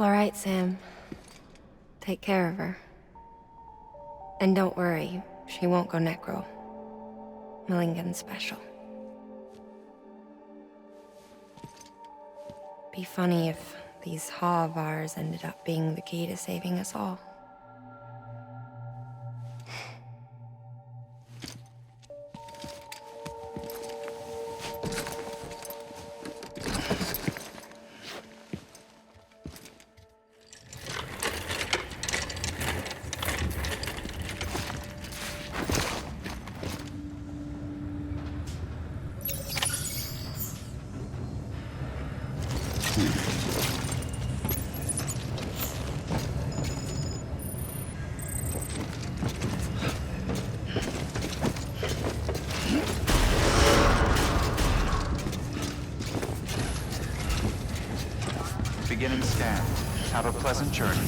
All right, Sam. Take care of her. And don't worry, she won't go necro. Milligan special. Be funny if these Ha of ours ended up being the key to saving us all. Beginning scan. Have a pleasant journey.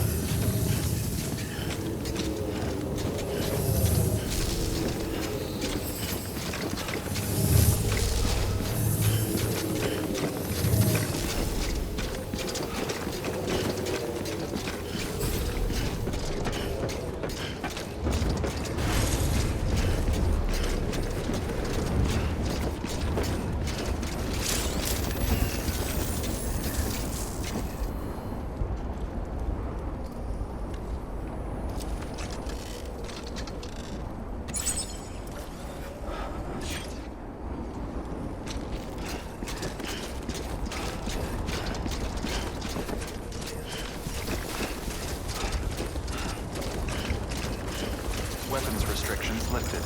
Weapons restrictions lifted.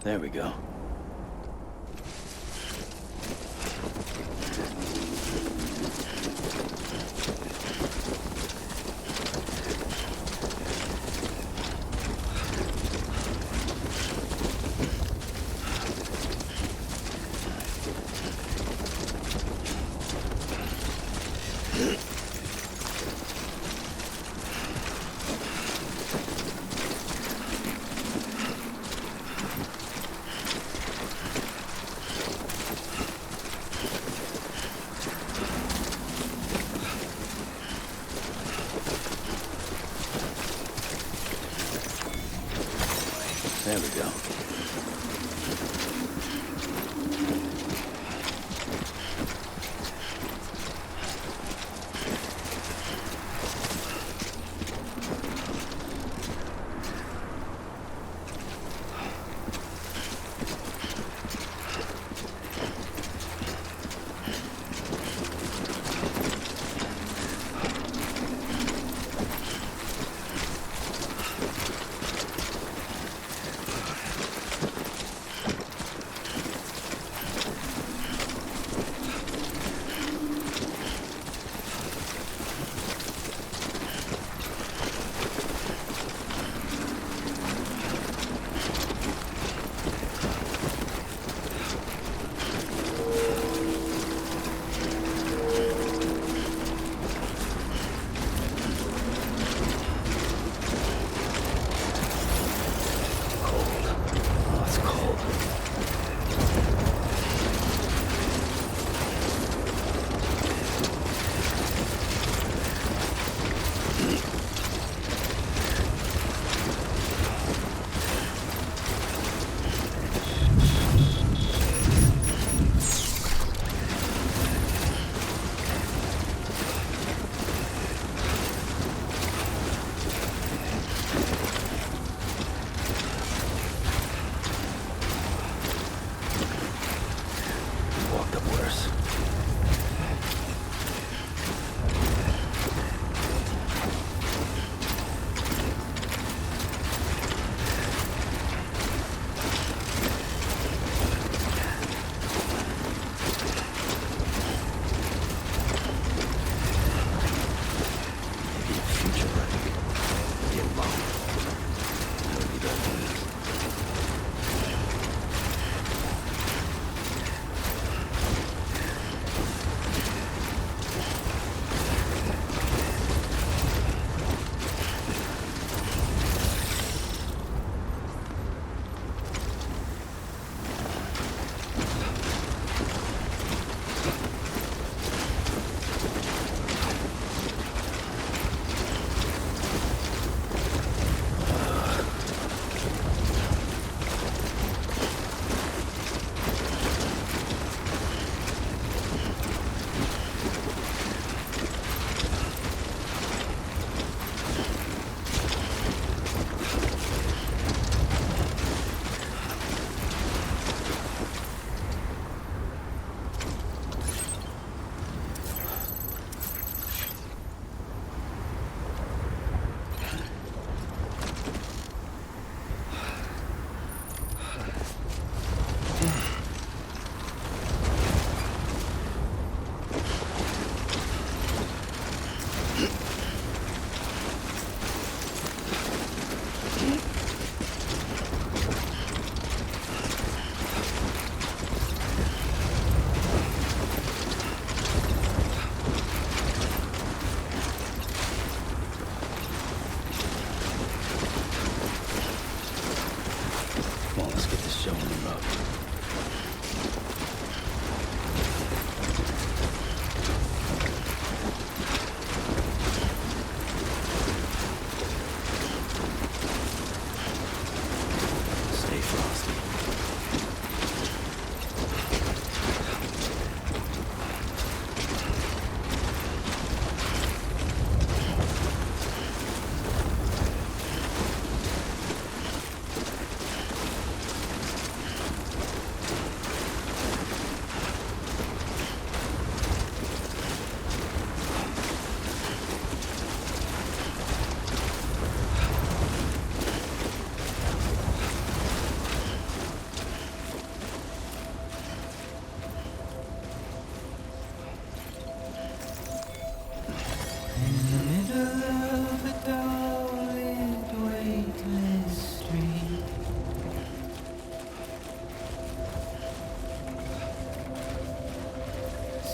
There we go. There we go.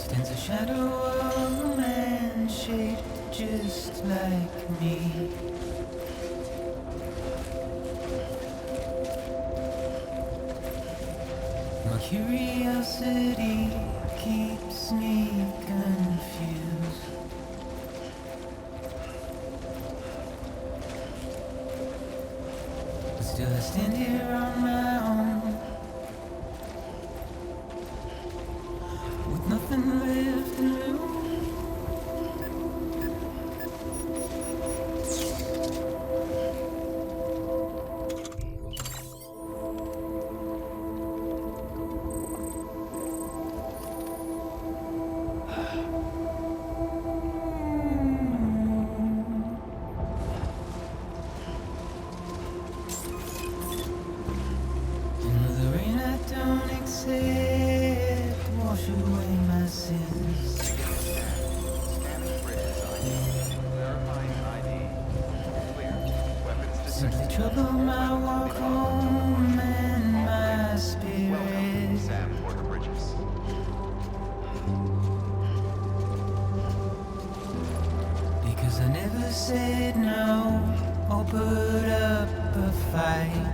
Stands a shadow of a man shaped just like me. My curiosity keeps me confused. But still I stand here on my own, with nothing left to lose. Wash away my sins. Scanning bridges ID. Verifying ID. Clear. Weapons detected. Simply trouble my walk home and my Welcome, spirit. Sam Porter Bridges. Because I never said no or put up a fight.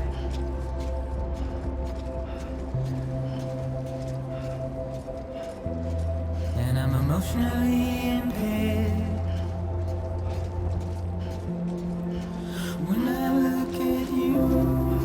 And I'm emotionally impaired when I look at you.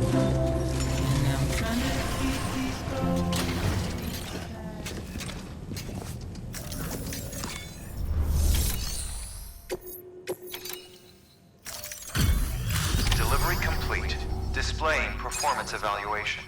And I'm trying to keep these goals. Delivery complete. Displaying performance evaluation.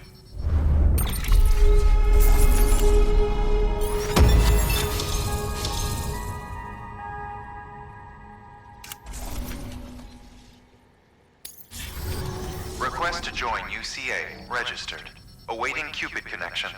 Request to join UCA. Registered. Awaiting Cupid connection.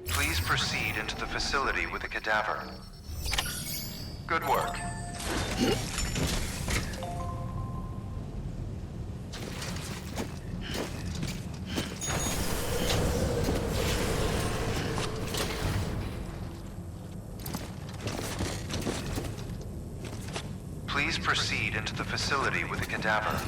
Please proceed into the facility with the cadaver. Good work. Please proceed into the facility with the cadaver.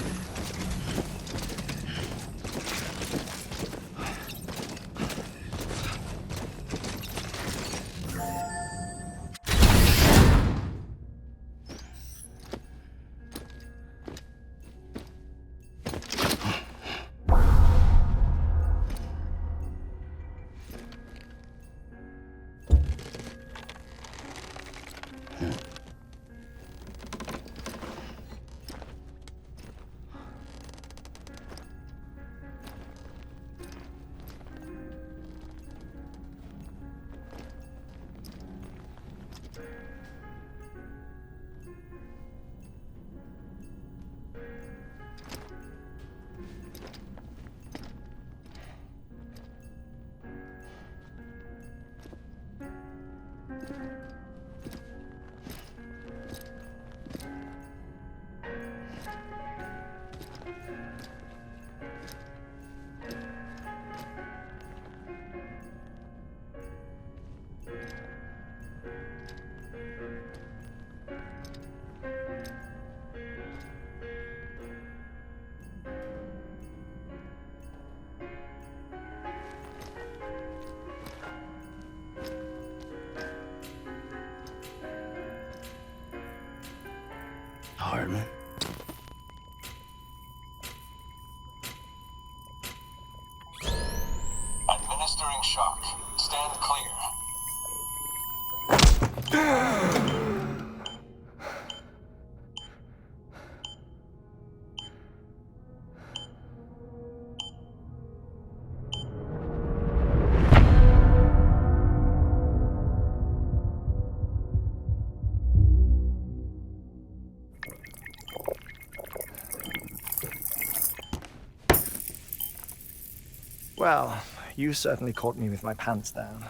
Well, you certainly caught me with my pants down.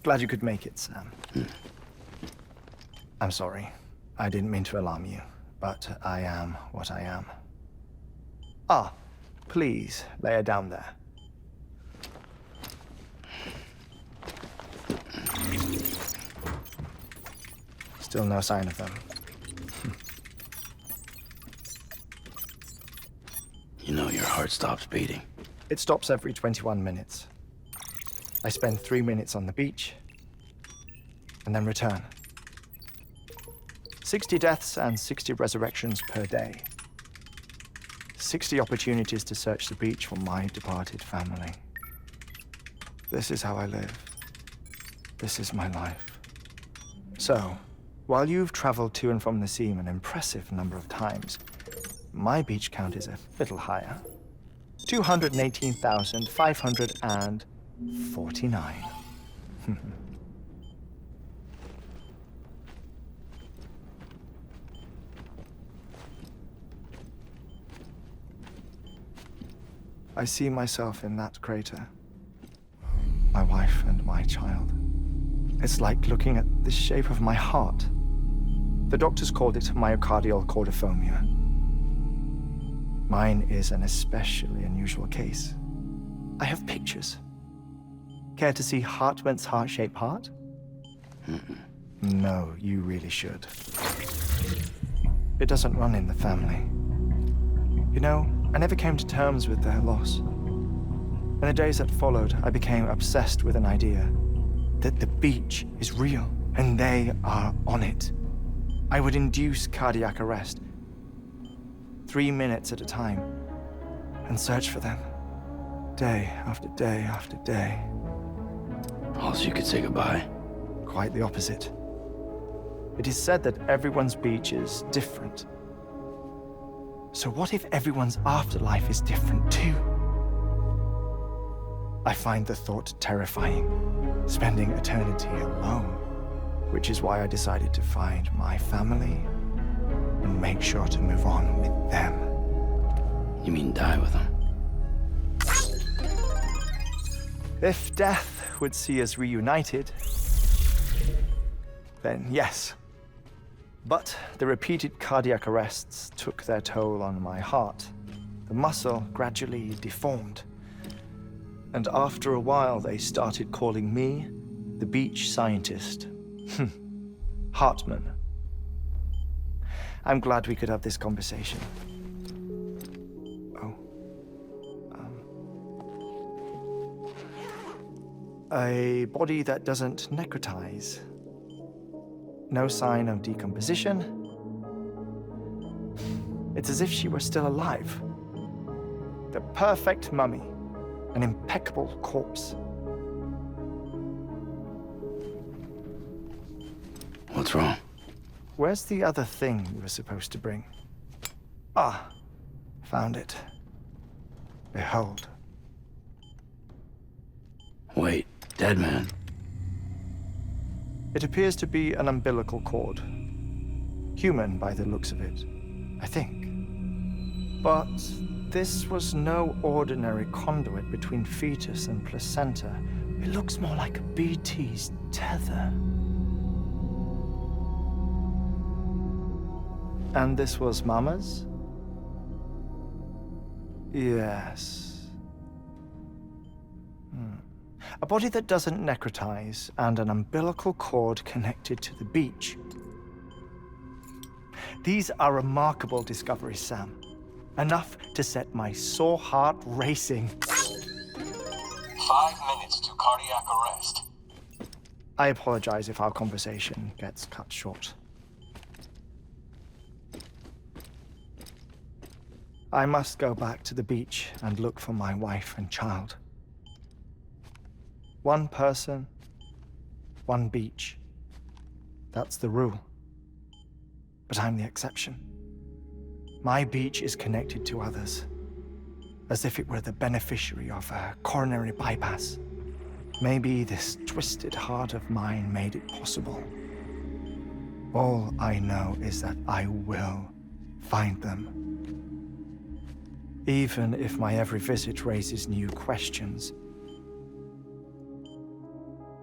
Glad you could make it, Sam. I'm sorry. I didn't mean to alarm you, but I am what I am. Ah, please lay her down there. Still no sign of them. You know your heart stops beating. It stops every 21 minutes. I spend 3 minutes on the beach, and then return. 60 deaths and 60 resurrections per day. 60 opportunities to search the beach for my departed family. This is how I live. This is my life. So, while you've traveled to and from the sea an impressive number of times, my beach count is a little higher. 218,549. I see myself in that crater. My wife and my child. It's like looking at the shape of my heart. The doctors called it myocardial cordiformia. Mine is an especially unusual case. I have pictures. Care to see Hartman's heart-shaped heart? No, you really should. It doesn't run in the family. You know, I never came to terms with their loss. In the days that followed, I became obsessed with an idea that the beach is real and they are on it. I would induce cardiac arrest, 3 minutes at a time, and search for them, day after day after day. Also, you could say goodbye. Quite the opposite. It is said that everyone's beach is different. So what if everyone's afterlife is different too? I find the thought terrifying, spending eternity alone, which is why I decided to find my family and make sure to move on with them. You mean die with them? If death would see us reunited, then yes. But the repeated cardiac arrests took their toll on my heart. The muscle gradually deformed. And after a while, they started calling me the beach scientist. Hartman. I'm glad we could have this conversation. A body that doesn't necrotize. No sign of decomposition. It's as if she were still alive. The perfect mummy. An impeccable corpse. What's wrong? Where's the other thing you were supposed to bring? Ah, found it. Behold. Wait, dead man. It appears to be an umbilical cord. Human by the looks of it, I think. But this was no ordinary conduit between fetus and placenta. It looks more like a BT's tether. And this was Mama's? Yes. A body that doesn't necrotize and an umbilical cord connected to the beach. These are remarkable discoveries, Sam. Enough to set my sore heart racing. 5 minutes to cardiac arrest. I apologize if our conversation gets cut short. I must go back to the beach and look for my wife and child. One person, one beach. That's the rule. But I'm the exception. My beach is connected to others, as if it were the beneficiary of a coronary bypass. Maybe this twisted heart of mine made it possible. All I know is that I will find them. even if my every visit raises new questions.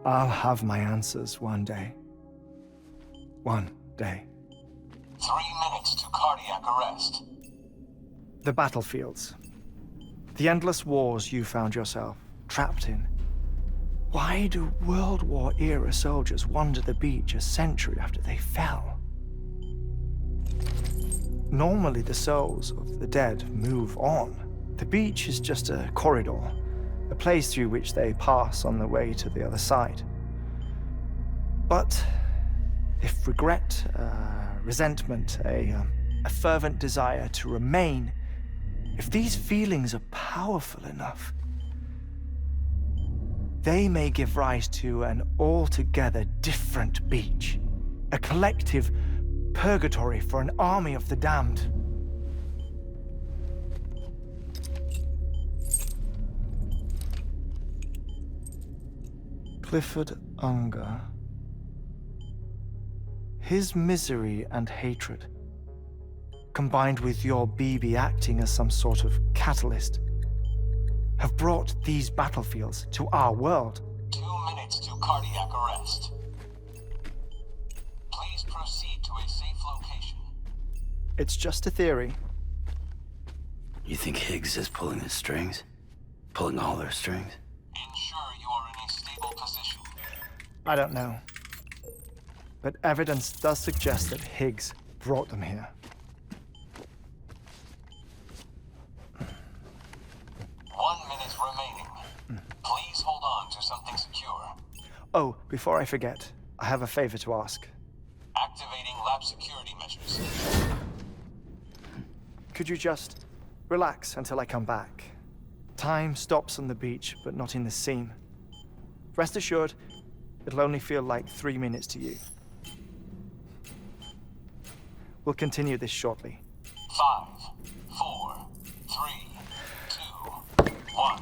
I'll have my answers one day. One day. 3 minutes to cardiac arrest. The battlefields. The endless wars you found yourself trapped in. Why do World War-era soldiers wander the beach a century after they fell? Normally, the souls of the dead move on. The beach is just a corridor, a place through which they pass on the way to the other side. But if regret, resentment, a fervent desire to remain, if these feelings are powerful enough, they may give rise to an altogether different beach, a collective purgatory for an army of the damned. Clifford Unger. His misery and hatred, combined with your BB acting as some sort of catalyst, have brought these battlefields to our world. 2 minutes to cardiac arrest. Please proceed to a safe location. It's just a theory. You think Higgs is pulling the strings? Pulling all their strings? Ensure you are in a stable position. I don't know. But evidence does suggest that Higgs brought them here. 1 minute remaining. Please hold on to something secure. Oh, before I forget, I have a favor to ask. Activating lab security measures. Could you just relax until I come back? Time stops on the beach, but not in the scene. Rest assured, it'll only feel like 3 minutes to you. We'll continue this shortly. 5, 4, 3, 2, 1.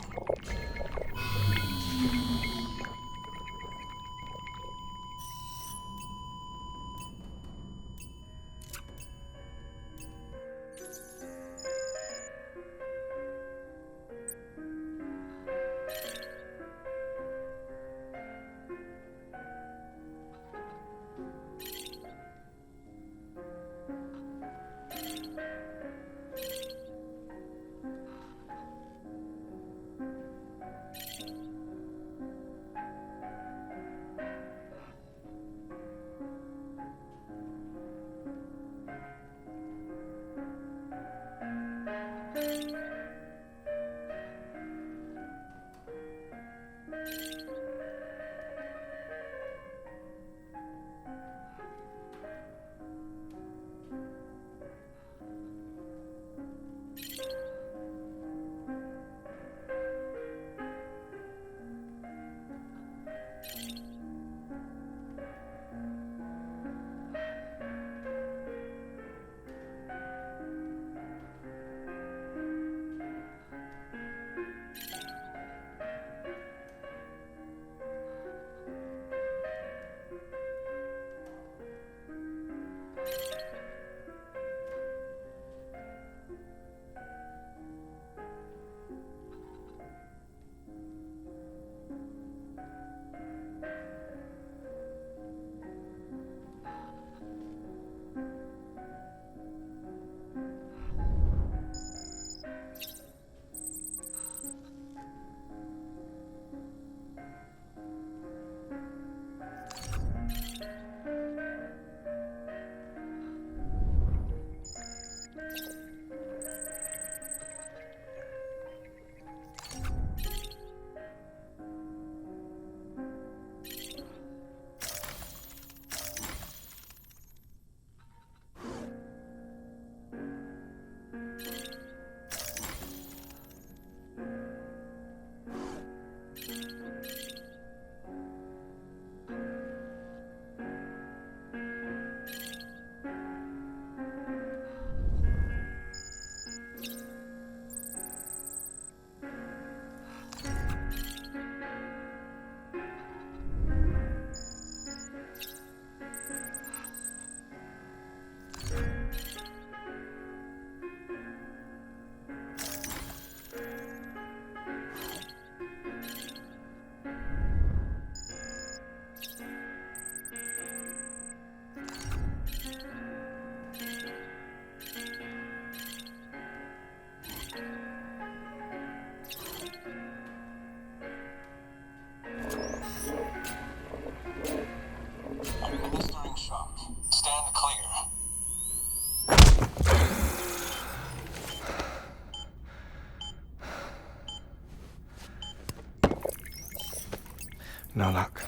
No luck.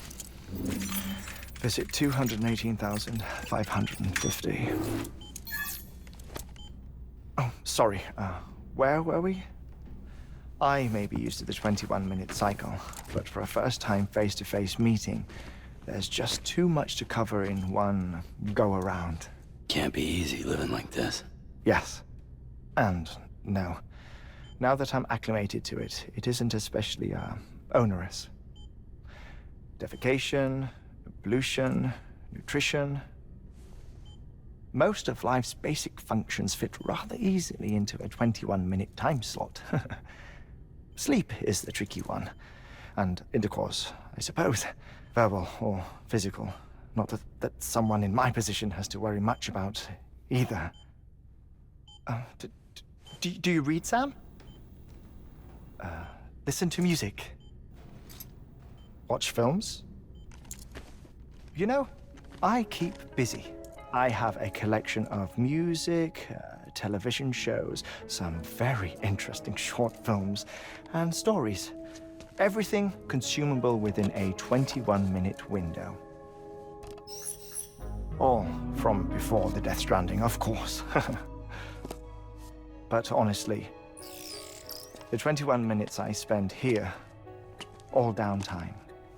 Visit 218,550. Oh, sorry. Where were we? I may be used to the 21-minute cycle, but for a first-time face-to-face meeting, there's just too much to cover in one go-around. Can't be easy living like this. Yes. And no. Now that I'm acclimated to it, it isn't especially, onerous. Defecation, pollution, nutrition. Most of life's basic functions fit rather easily into a 21-minute time slot. Sleep is the tricky one. And intercourse, I suppose. Verbal or physical. Not that someone in my position has to worry much about either. Do you read, Sam? Listen to music. Watch films? You know, I keep busy. I have a collection of music, television shows, some very interesting short films, and stories. Everything consumable within a 21-minute window. All from before the Death Stranding, of course. But honestly, the 21 minutes I spend here, all downtime,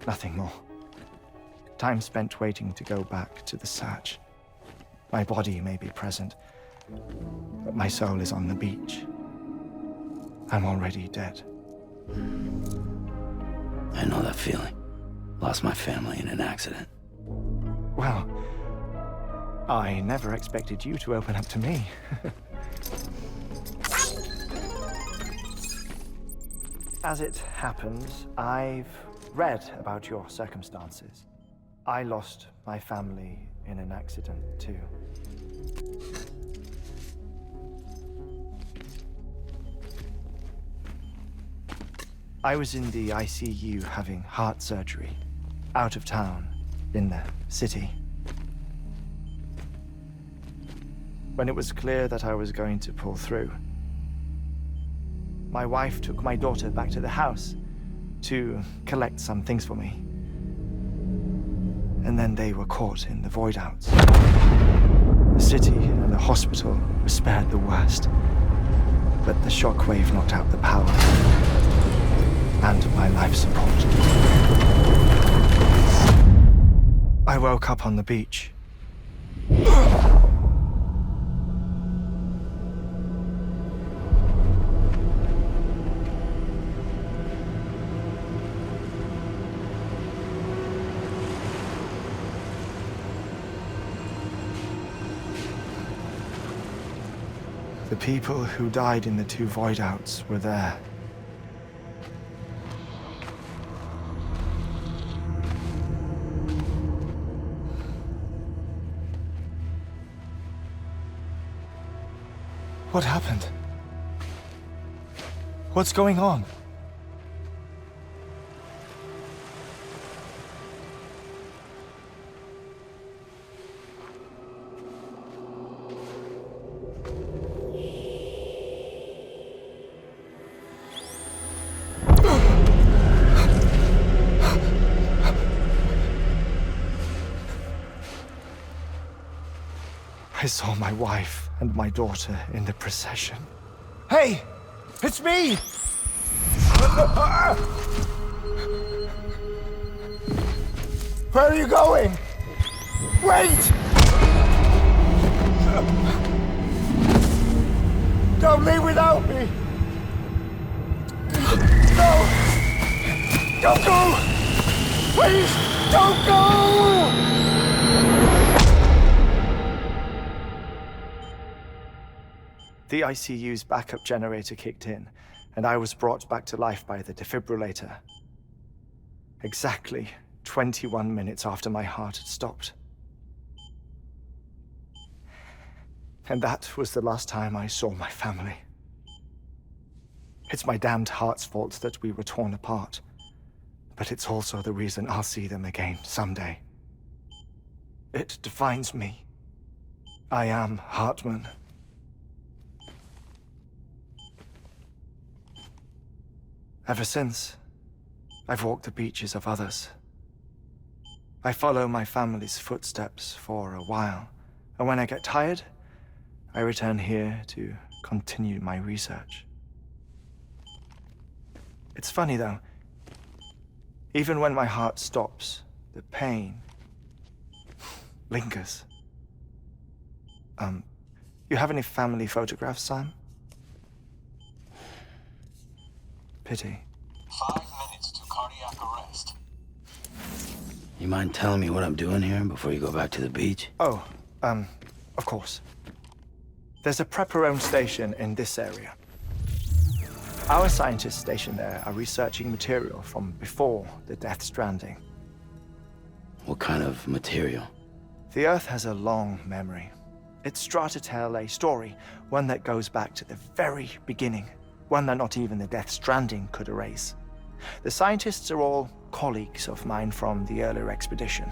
nothing more. Time spent waiting to go back to the search. My body may be present, but my soul is on the beach. I'm already dead. I know that feeling. Lost my family in an accident. Well, I never expected you to open up to me. As it happens, I've read about your circumstances. I lost my family in an accident, too. I was in the ICU having heart surgery, out of town, in the city. When it was clear that I was going to pull through, my wife took my daughter back to the house to collect some things for me. And then they were caught in the void-outs. The city and the hospital were spared the worst, but the shockwave knocked out the power and my life support. I woke up on the beach. The people who died in the two void-outs were there. What happened? What's going on? I saw my wife and my daughter in the procession. Hey! It's me! Where are you going? Wait! Don't leave without me! No! Don't go! Please, don't go! The ICU's backup generator kicked in, and I was brought back to life by the defibrillator. Exactly 21 minutes after my heart had stopped. And that was the last time I saw my family. It's my damned heart's fault that we were torn apart, but it's also the reason I'll see them again someday. It defines me. I am Hartman. Ever since, I've walked the beaches of others I follow my family's footsteps for a while, and when I get tired, I return here to continue my research. It's funny though, even when my heart stops, the pain lingers. You have any family photographs, Sam? Pity. 5 minutes to cardiac arrest. You mind telling me what I'm doing here before you go back to the beach? Oh, of course. There's a prepper-owned station in this area. Our scientists stationed there are researching material from before the Death Stranding. What kind of material? The Earth has a long memory. It's trying to tell a story, one that goes back to the very beginning, one that not even the Death Stranding could erase. The scientists are all colleagues of mine from the earlier expedition.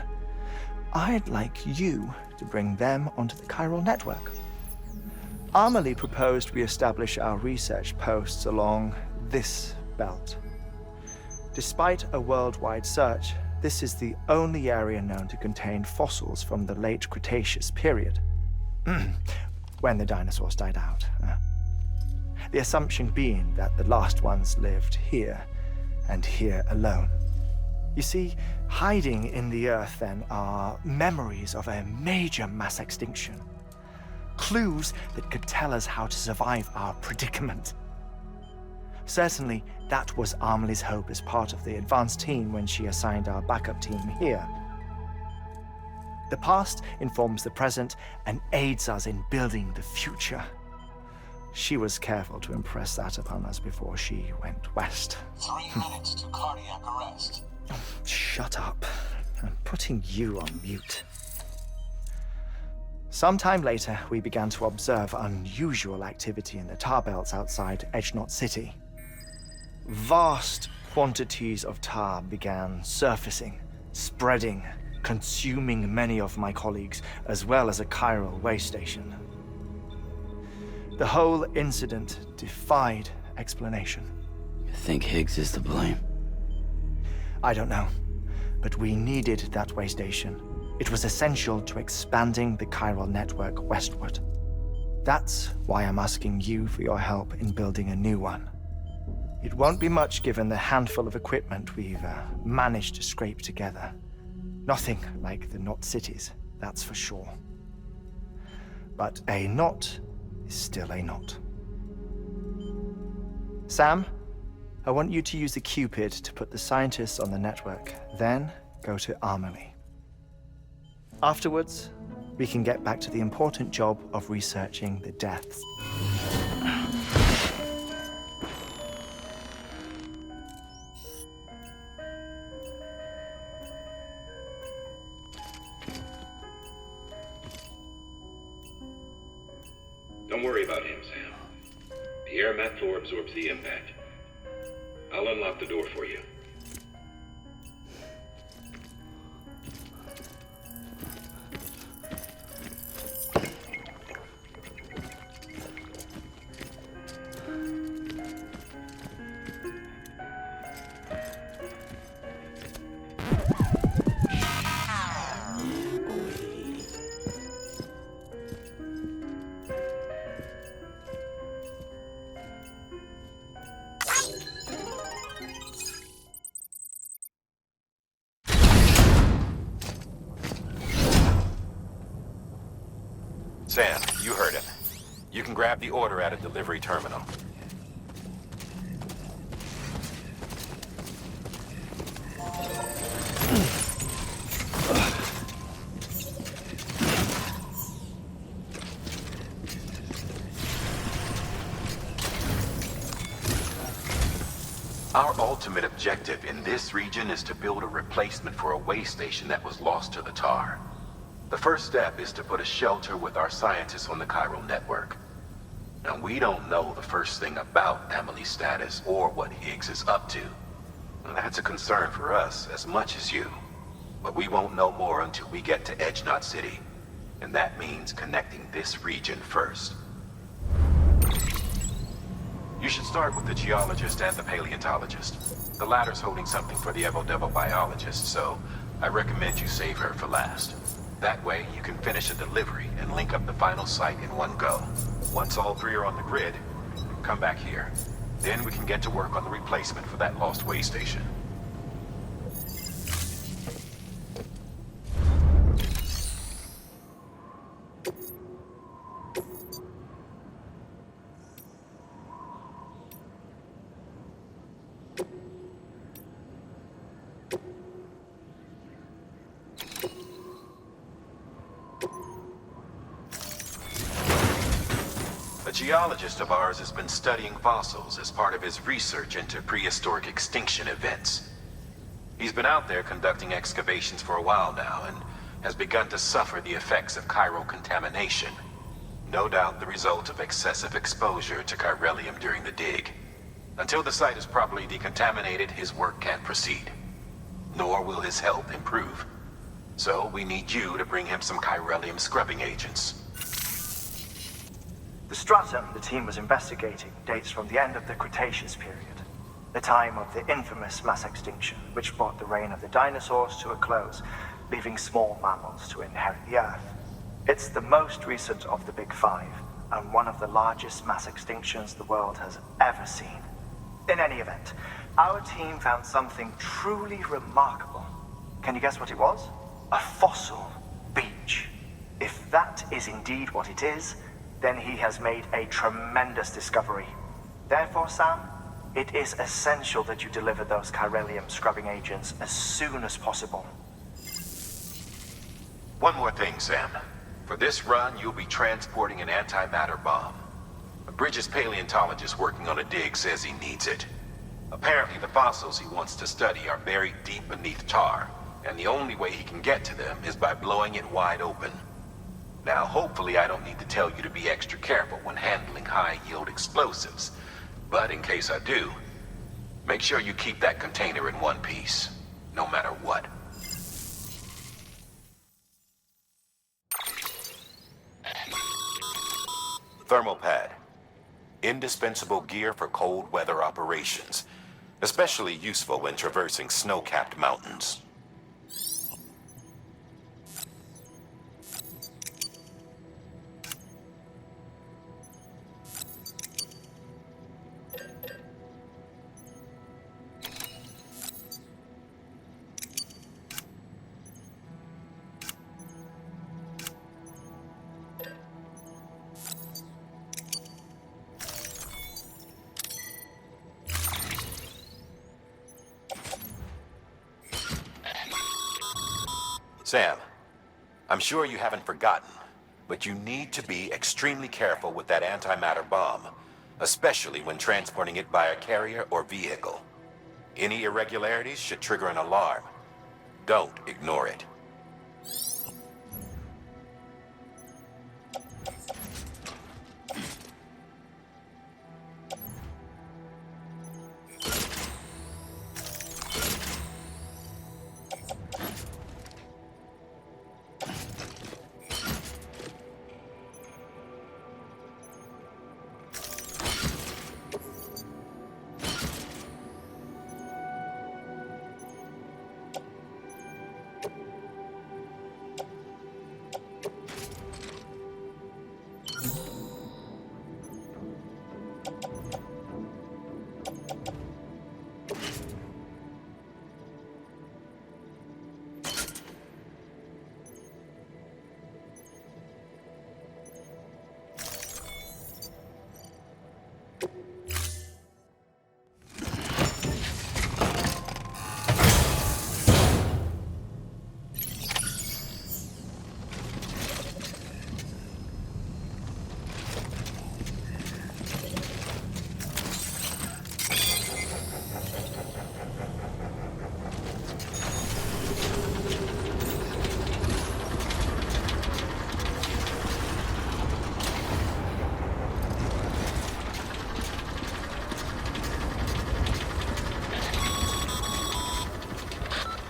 I'd like you to bring them onto the chiral network. Amelie proposed we establish our research posts along this belt. Despite a worldwide search, this is the only area known to contain fossils from the late Cretaceous period. When the dinosaurs died out. The assumption being that the last ones lived here, and here alone. You see, hiding in the Earth then are memories of a major mass extinction. Clues that could tell us how to survive our predicament. Certainly, that was Amelie's hope as part of the advanced team when she assigned our backup team here. The past informs the present and aids us in building the future. She was careful to impress that upon us before she went west. 3 minutes to cardiac arrest. Shut up. I'm putting you on mute. Sometime later, we began to observe unusual activity in the tar belts outside Edgenot City. Vast quantities of tar began surfacing, spreading, consuming many of my colleagues, as well as a chiral way station. The whole incident defied explanation. You think Higgs is to blame? I don't know, but we needed that way station. It was essential to expanding the chiral network westward. That's why I'm asking you for your help in building a new one. It won't be much given the handful of equipment we've managed to scrape together. Nothing like the knot cities, that's for sure. But a knot is still a knot. Sam, I want you to use the Cupid to put the scientists on the network, then go to Amelie. Afterwards, we can get back to the important job of researching the deaths. Don't worry about him, Sam. The air mat floor absorbs the impact. I'll unlock the door for you. Sam, you heard him. You can grab the order at a delivery terminal. Our ultimate objective in this region is to build a replacement for a way station that was lost to the tar. The first step is to put a shelter with our scientists on the chiral network. Now, we don't know the first thing about Amelie's status or what Higgs is up to. And that's a concern for us as much as you. But we won't know more until we get to Edgenot City. And that means connecting this region first. You should start with the geologist and the paleontologist. The latter's holding something for the evo-devo biologist, so I recommend you save her for last. That way, you can finish a delivery and link up the final site in one go. Once all three are on the grid, come back here. Then we can get to work on the replacement for that lost way station. A geologist of ours has been studying fossils as part of his research into prehistoric extinction events. He's been out there conducting excavations for a while now and has begun to suffer the effects of chiral contamination. No doubt the result of excessive exposure to chiralium during the dig. Until the site is properly decontaminated, his work can't proceed. Nor will his health improve. So we need you to bring him some chiralium scrubbing agents. The stratum the team was investigating dates from the end of the Cretaceous period, the time of the infamous mass extinction, which brought the reign of the dinosaurs to a close, leaving small mammals to inherit the Earth. It's the most recent of the Big Five, and one of the largest mass extinctions the world has ever seen. In any event, our team found something truly remarkable. Can you guess what it was? A fossil beach. If that is indeed what it is, then he has made a tremendous discovery. Therefore, Sam, it is essential that you deliver those chiralium scrubbing agents as soon as possible. One more thing, Sam. For this run, you'll be transporting an antimatter bomb. A Bridges paleontologist working on a dig says he needs it. Apparently, the fossils he wants to study are buried deep beneath tar, and the only way he can get to them is by blowing it wide open. Now, hopefully I don't need to tell you to be extra careful when handling high-yield explosives. But in case I do, make sure you keep that container in one piece, no matter what. Thermal pad. Indispensable gear for cold weather operations, especially useful when traversing snow-capped mountains. Sam, I'm sure you haven't forgotten, but you need to be extremely careful with that antimatter bomb, especially when transporting it by a carrier or vehicle. Any irregularities should trigger an alarm. Don't ignore it.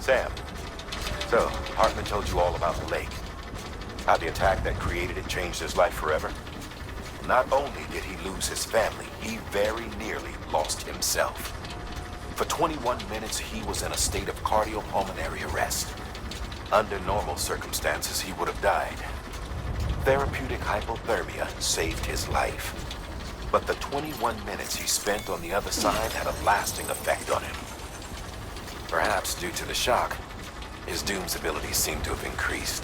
Sam, so Hartman told you all about the lake. How the attack that created it changed his life forever. Not only did he lose his family, he very nearly lost himself. For 21 minutes, he was in a state of cardiopulmonary arrest. Under normal circumstances, he would have died. Therapeutic hypothermia saved his life. But the 21 minutes he spent on the other side had a lasting effect on him. Perhaps due to the shock, his Doom's abilities seem to have increased.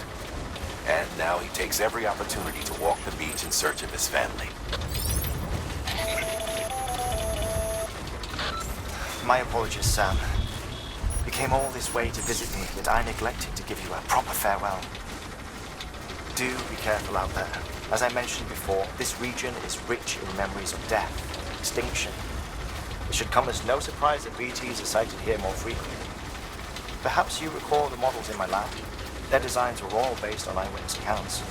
And now he takes every opportunity to walk the beach in search of his family. My apologies, Sam. You came all this way to visit me, yet I neglected to give you a proper farewell. Do be careful out there. As I mentioned before, this region is rich in memories of death, extinction. It should come as no surprise that BTs are sighted here more frequently. Perhaps you recall the models in my lab. Their designs were all based on eyewitness accounts.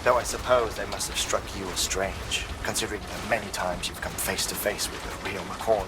Though I suppose they must have struck you as strange, considering the many times you've come face to face with the real McCoy.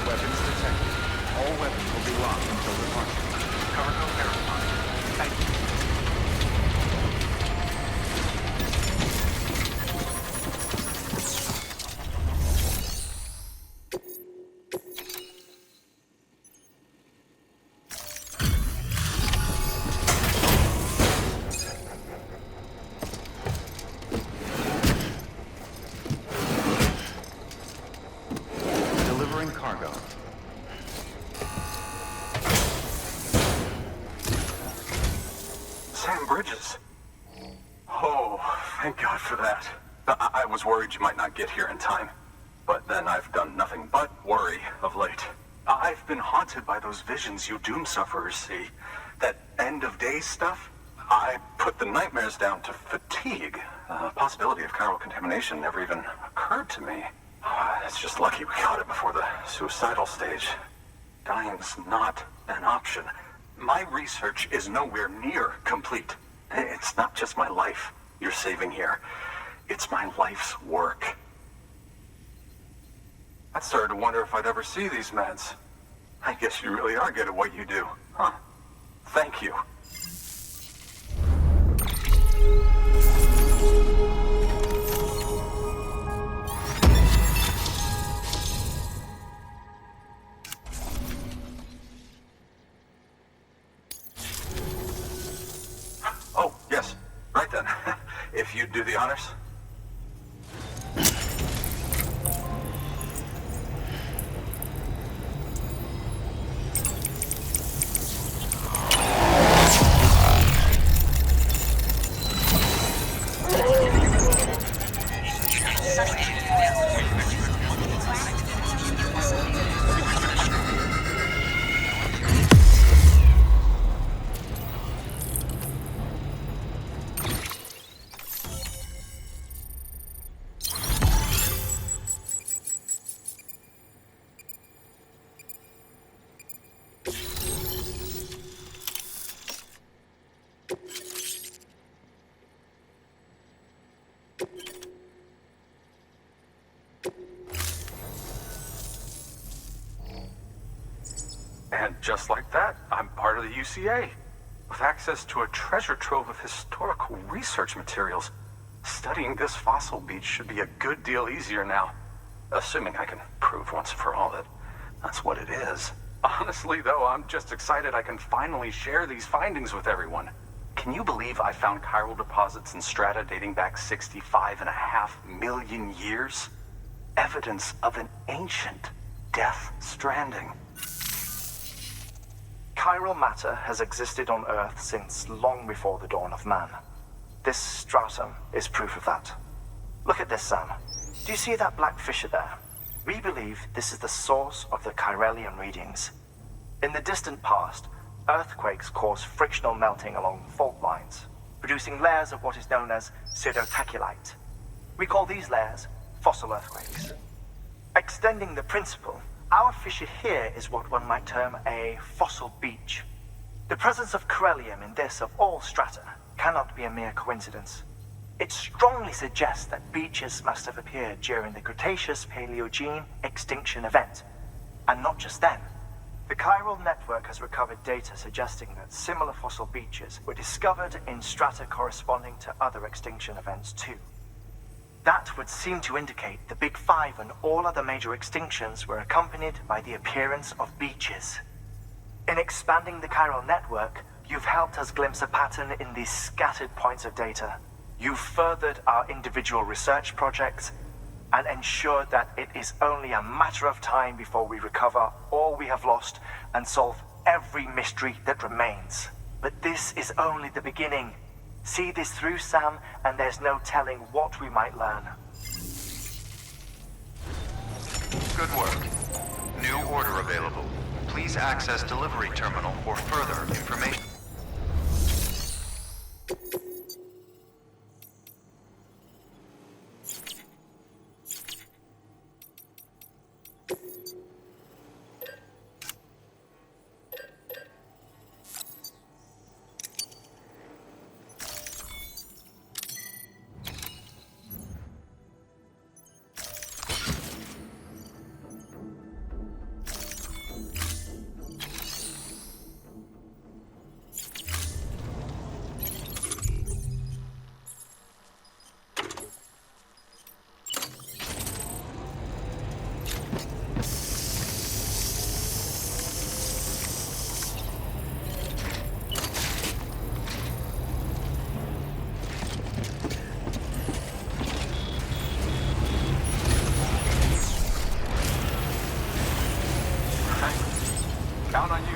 Weapons detected. All weapons will be locked until departure. Cargo verified. Thank you. Delivering cargo. Sam Bridges. Oh, thank God for that. I was worried you might not get here in time. But then I've done nothing but worry of late. I've been haunted by those visions you doom sufferers see. That end of days stuff. I put the nightmares down to fatigue. The possibility of chiral contamination never even occurred to me. It's just lucky we caught it before the suicidal stage. Dying's not an option. My research is nowhere near complete. It's not just my life you're saving here. It's my life's work. I started to wonder if I'd ever see these meds. I guess you really are good at what you do, huh? Thank you. Oh, yes. Right then. If you'd do the honors. And just like that, I'm part of the UCA, with access to a treasure trove of historical research materials. Studying this fossil beach should be a good deal easier now, assuming I can prove once for all that that's what it is. Honestly, though, I'm just excited I can finally share these findings with everyone. Can you believe I found chiral deposits in strata dating back 65.5 million years? Evidence of an ancient death stranding. Chiral matter has existed on Earth since long before the dawn of man. This stratum is proof of that. Look at this, Sam. Do you see that black fissure there? We believe this is the source of the Chiralian readings. In the distant past, earthquakes cause frictional melting along fault lines, producing layers of what is known as pseudotachylite. We call these layers fossil earthquakes. Extending the principle, our fissure here is what one might term a fossil beach. The presence of Chiralium in this of all strata cannot be a mere coincidence. It strongly suggests that beaches must have appeared during the Cretaceous-Paleogene extinction event. And not just then. The chiral network has recovered data suggesting that similar fossil beaches were discovered in strata corresponding to other extinction events too. That would seem to indicate the Big Five and all other major extinctions were accompanied by the appearance of beaches. In expanding the chiral network, you've helped us glimpse a pattern in these scattered points of data. You've furthered our individual research projects and ensured that it is only a matter of time before we recover all we have lost and solve every mystery that remains. But this is only the beginning. See this through, Sam, and there's no telling what we might learn. Good work. New order available. Please access delivery terminal for further information.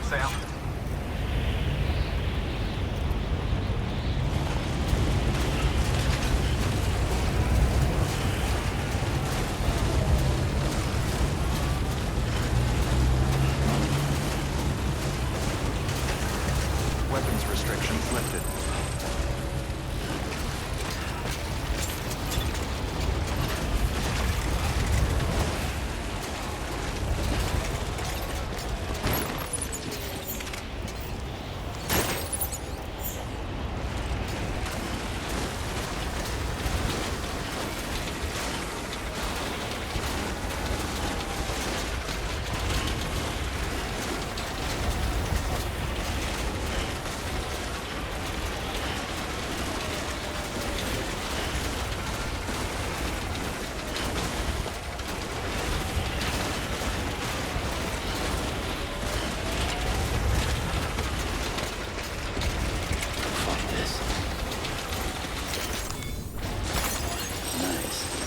Sam. Weapons restrictions lifted. Fuck this. Nice.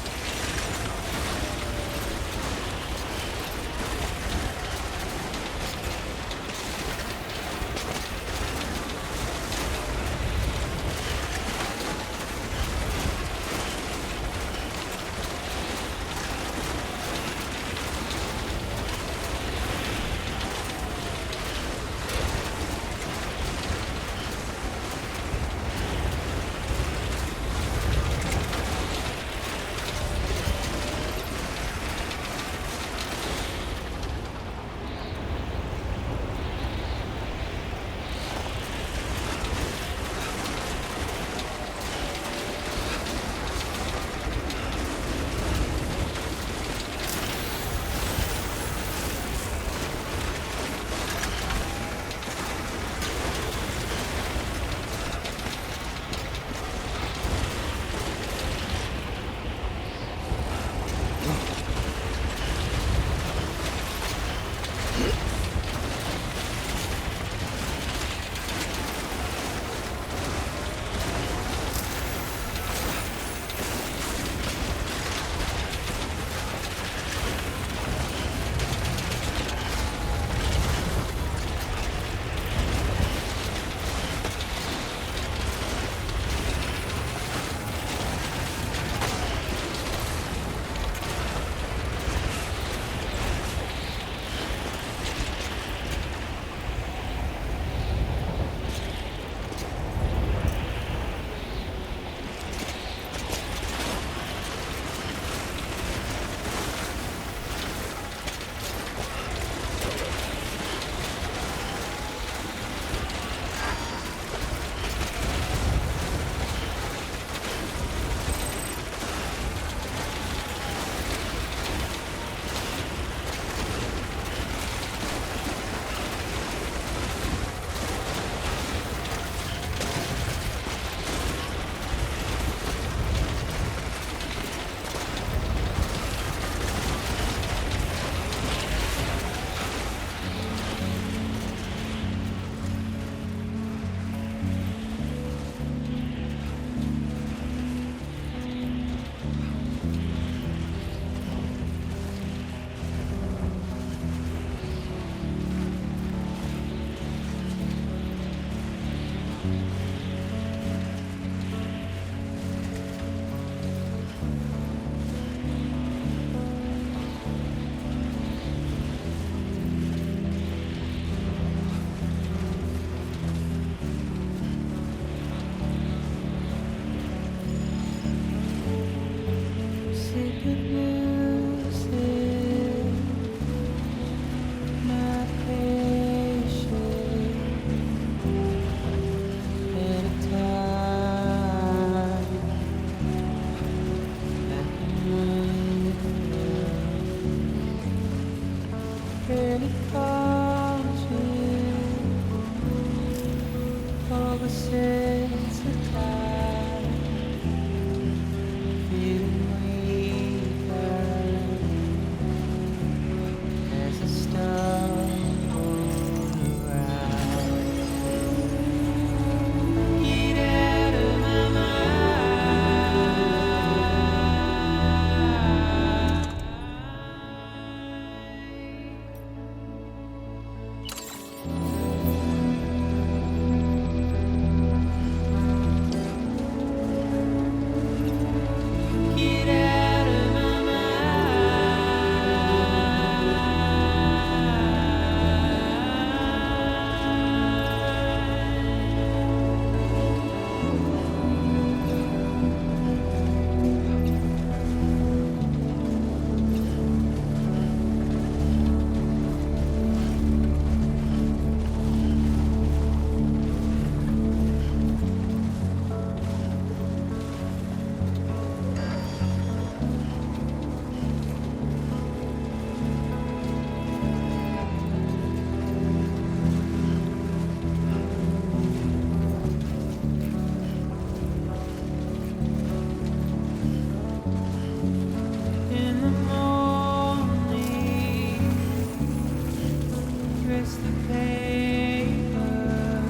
Press the paper,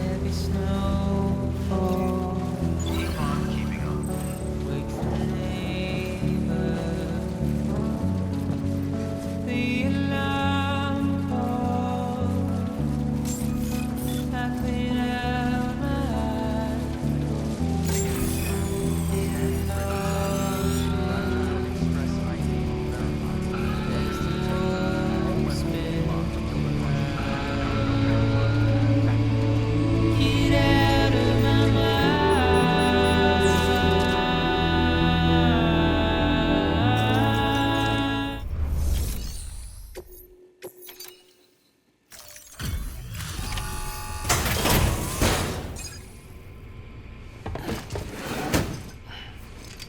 heavy snowfall. Keep on keeping on. Wait for neighbor. The alarm clock. I clean out my eyes. Get out of my mind.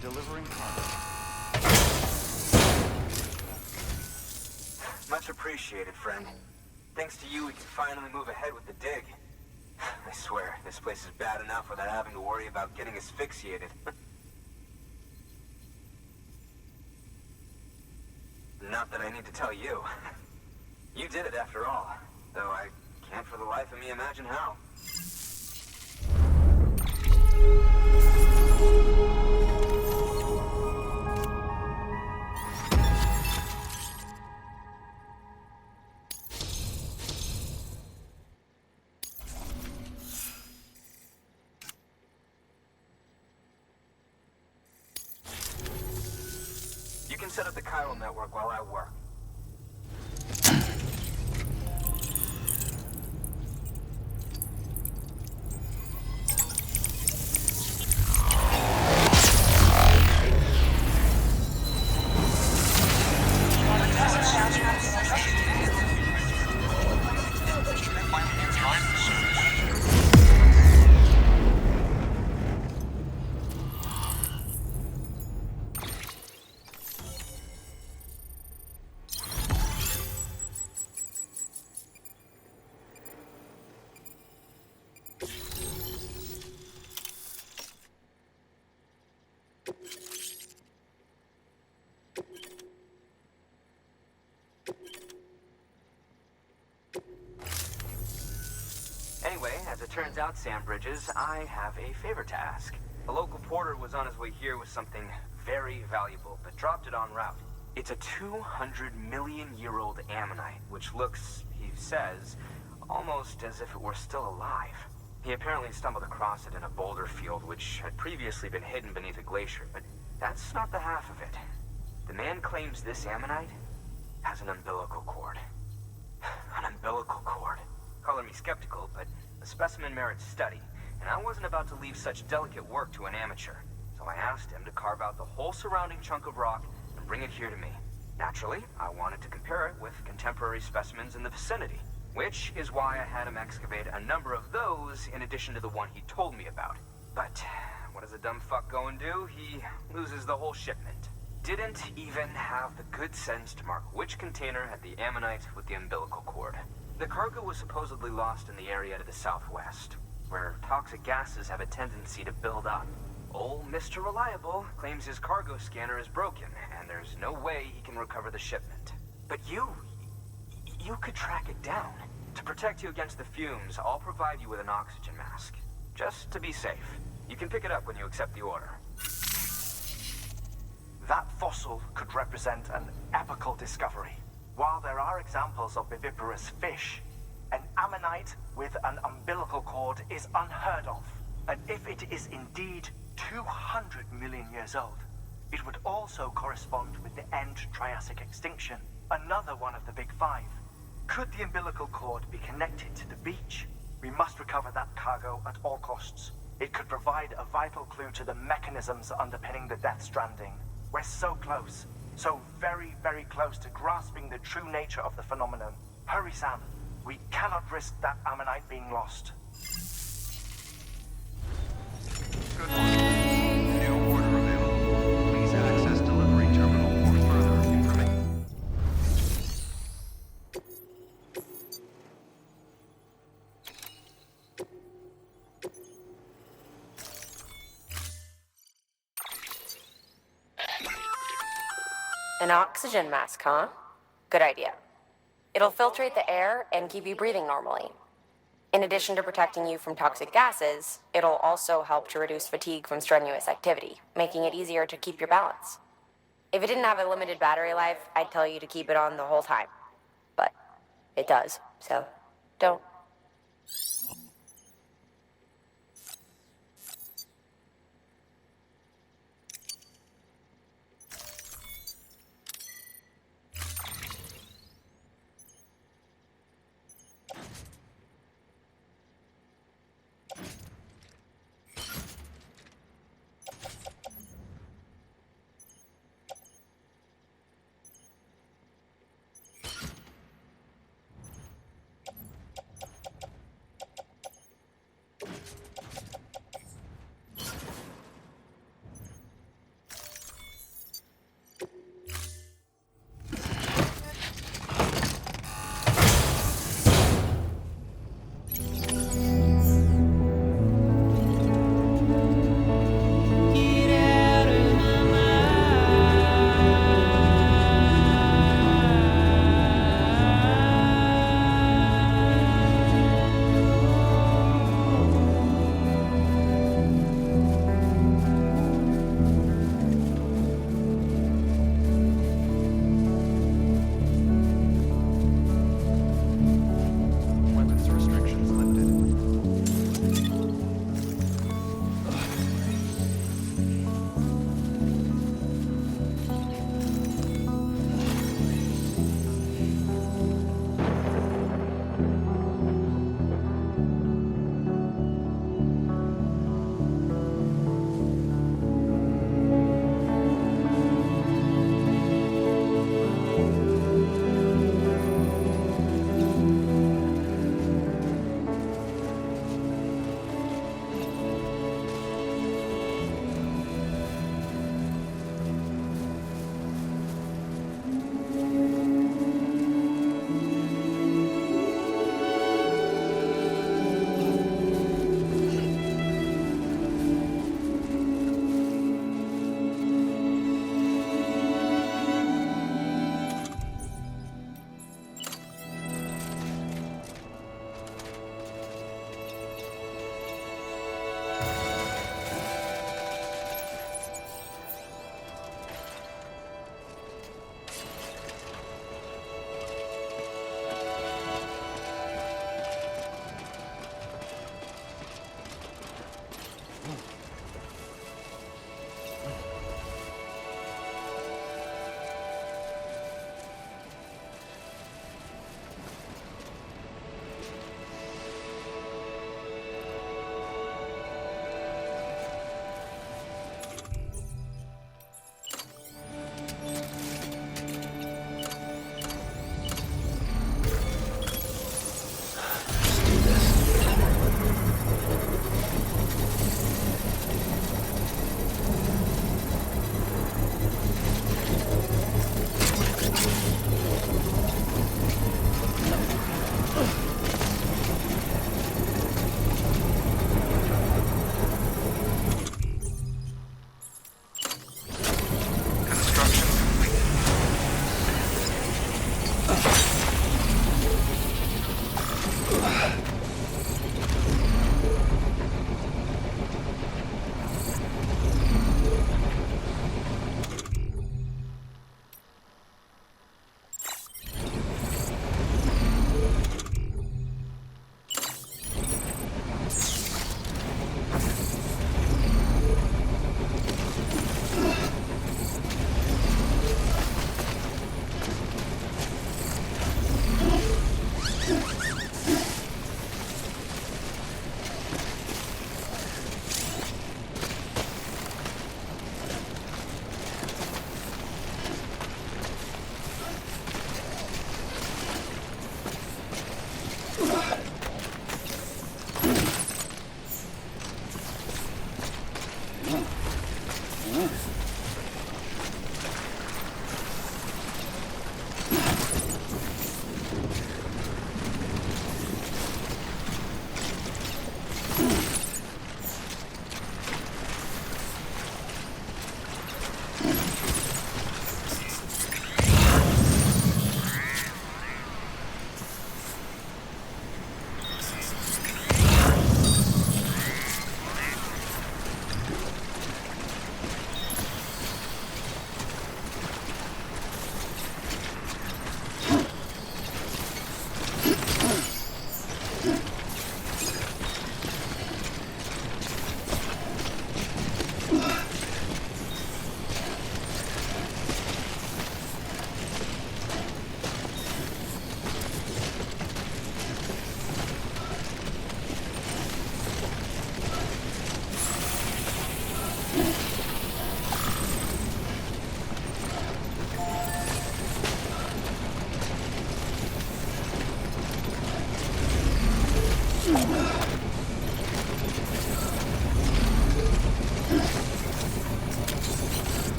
Delivering cargo. Much appreciated, friend. Thanks to you, we can finally move ahead with the dig. I swear, this place is bad enough without having to worry about getting asphyxiated. Not that I need to tell you. You did it after all, though I can't for the life of me imagine how. You can set up the chiral network while I work. Anyway, as it turns out, Sam Bridges, I have a favor to ask. A local porter was on his way here with something very valuable, but dropped it en route. It's a 200-million-year-old ammonite, which looks, he says, almost as if it were still alive. He apparently stumbled across it in a boulder field, which had previously been hidden beneath a glacier, but that's not the half of it. The man claims this ammonite has an umbilical cord. An umbilical cord. Color me skeptical, but the specimen merits study, and I wasn't about to leave such delicate work to an amateur. So I asked him to carve out the whole surrounding chunk of rock and bring it here to me. Naturally, I wanted to compare it with contemporary specimens in the vicinity, which is why I had him excavate a number of those in addition to the one he told me about. But what does a dumb fuck go and do? He loses the whole shipment. Didn't even have the good sense to mark which container had the ammonite with the umbilical cord. The cargo was supposedly lost in the area to the southwest, where toxic gases have a tendency to build up. Old Mr. Reliable claims his cargo scanner is broken, and there's no way he can recover the shipment. But you could track it down. To protect you against the fumes, I'll provide you with an oxygen mask. Just to be safe. You can pick it up when you accept the order. That fossil could represent an epochal discovery. While there are examples of viviparous fish, an ammonite with an umbilical cord is unheard of. And if it is indeed 200 million years old, it would also correspond with the end Triassic extinction, another one of the big five. Could the umbilical cord be connected to the beach? We must recover that cargo at all costs. It could provide a vital clue to the mechanisms underpinning the Death Stranding. We're so close. So very, very close to grasping the true nature of the phenomenon. Hurry, Sam. We cannot risk that ammonite being lost. Good one. New order available. Please access delivery terminal for further information. An oxygen mask, huh? Good idea. It'll filtrate the air and keep you breathing normally. In addition to protecting you from toxic gases, it'll also help to reduce fatigue from strenuous activity, making it easier to keep your balance. If it didn't have a limited battery life, I'd tell you to keep it on the whole time. But it does, so don't. Weapons restrictions lifted.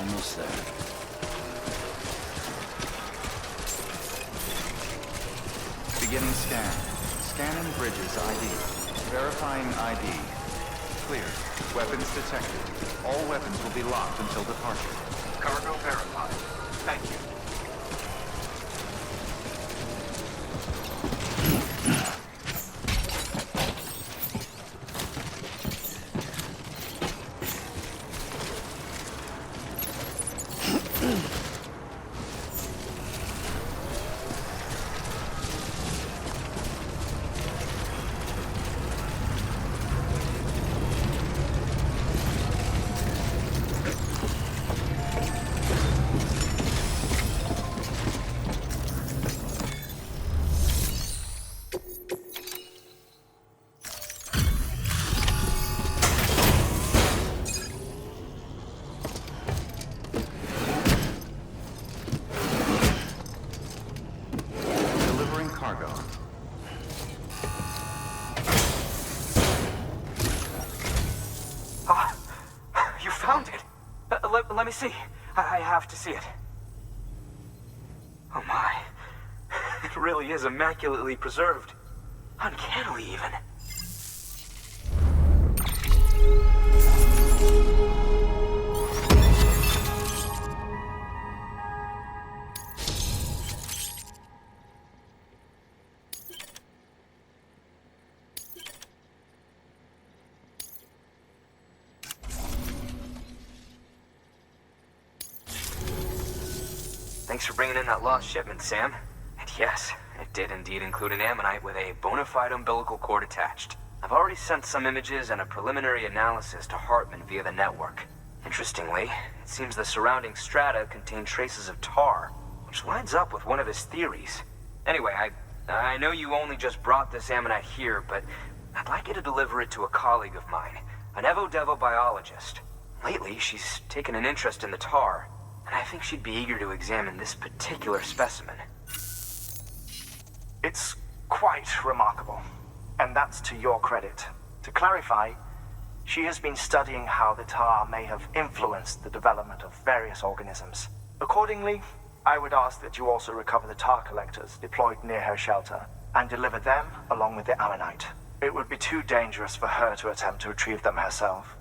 Almost there. Beginning scan. Scanning bridges ID. Verifying ID. Clear. Weapons detected. All weapons will be locked until departure. Cargo verified. Thank you. Delivering cargo. Ah, you found it. Let me see. I have to see it. Oh my. It really is immaculately preserved. Uncannily even. Thanks for bringing in that lost shipment, Sam. And yes, it did indeed include an ammonite with a bona fide umbilical cord attached. I've already sent some images and a preliminary analysis to Hartman via the network. Interestingly, it seems the surrounding strata contain traces of tar, which lines up with one of his theories. Anyway, I know you only just brought this ammonite here, but I'd like you to deliver it to a colleague of mine, an Evo-Devo biologist. Lately, she's taken an interest in the tar, and I think she'd be eager to examine this particular specimen. It's quite remarkable, and that's to your credit. To clarify, she has been studying how the tar may have influenced the development of various organisms. Accordingly, I would ask that you also recover the tar collectors deployed near her shelter and deliver them along with the ammonite. It would be too dangerous for her to attempt to retrieve them herself,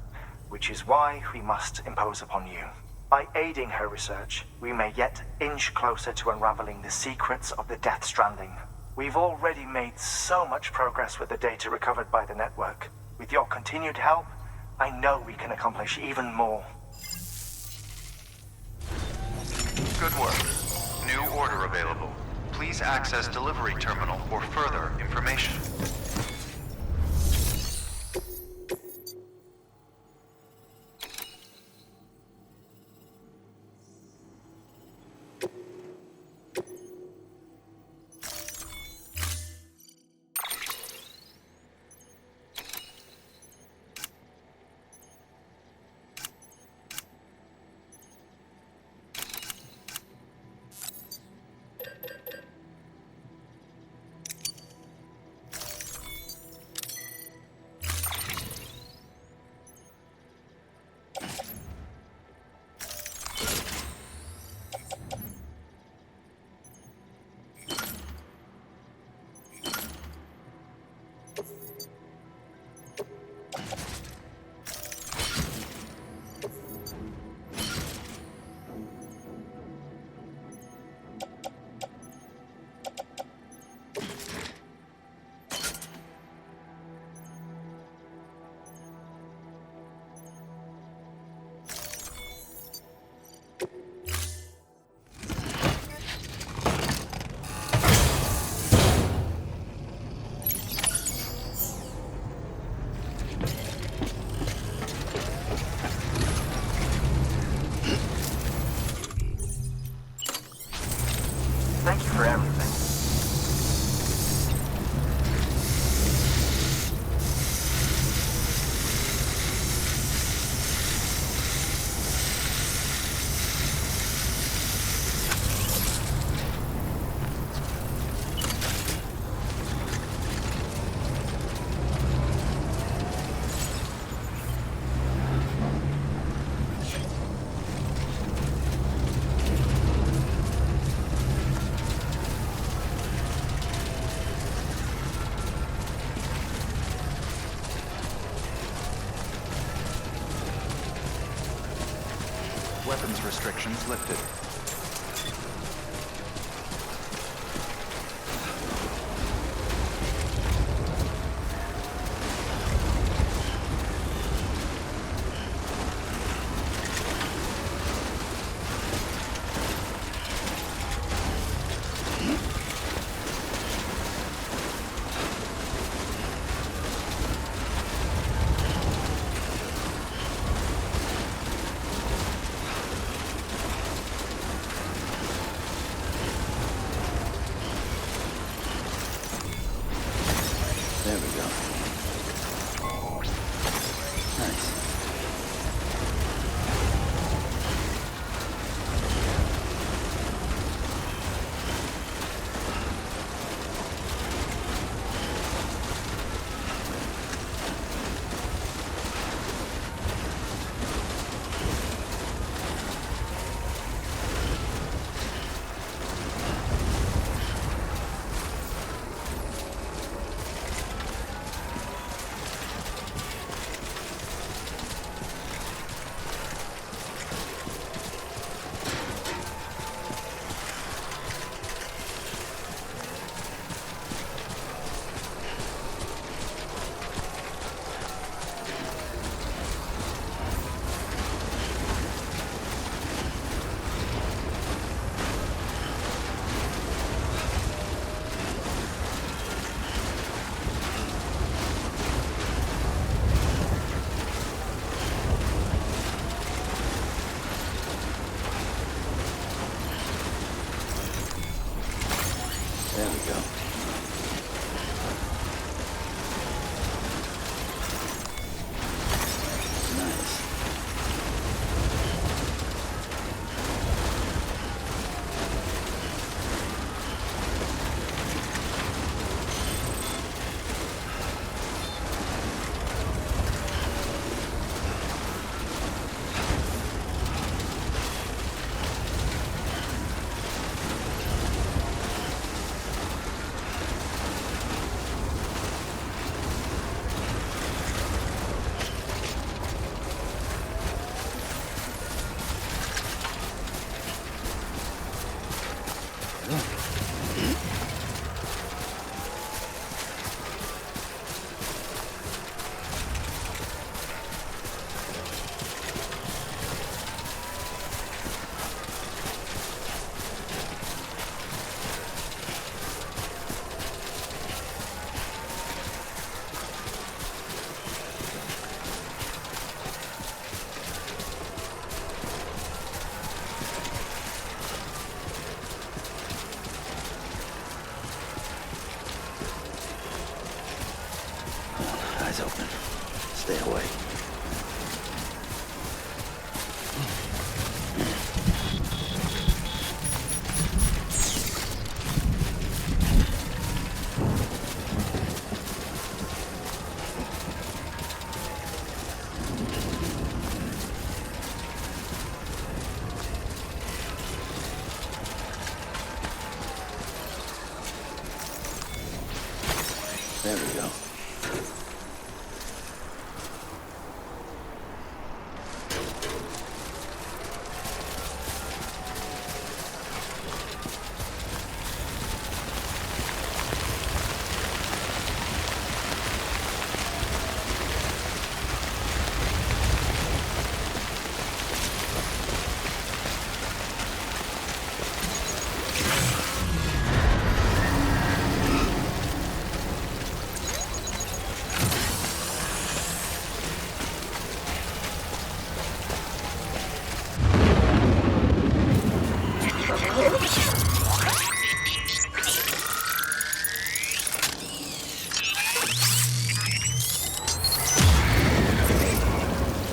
which is why we must impose upon you. By aiding her research, we may yet inch closer to unraveling the secrets of the Death Stranding. We've already made so much progress with the data recovered by the network. With your continued help, I know we can accomplish even more. Good work. New order available. Please access delivery terminal for further information. weapons restrictions lifted. There we go. Nice. There we go. Nice. Eyes open. Stay away. There we go.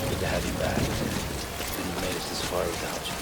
Good to have you back. Couldn't have made it this far without you.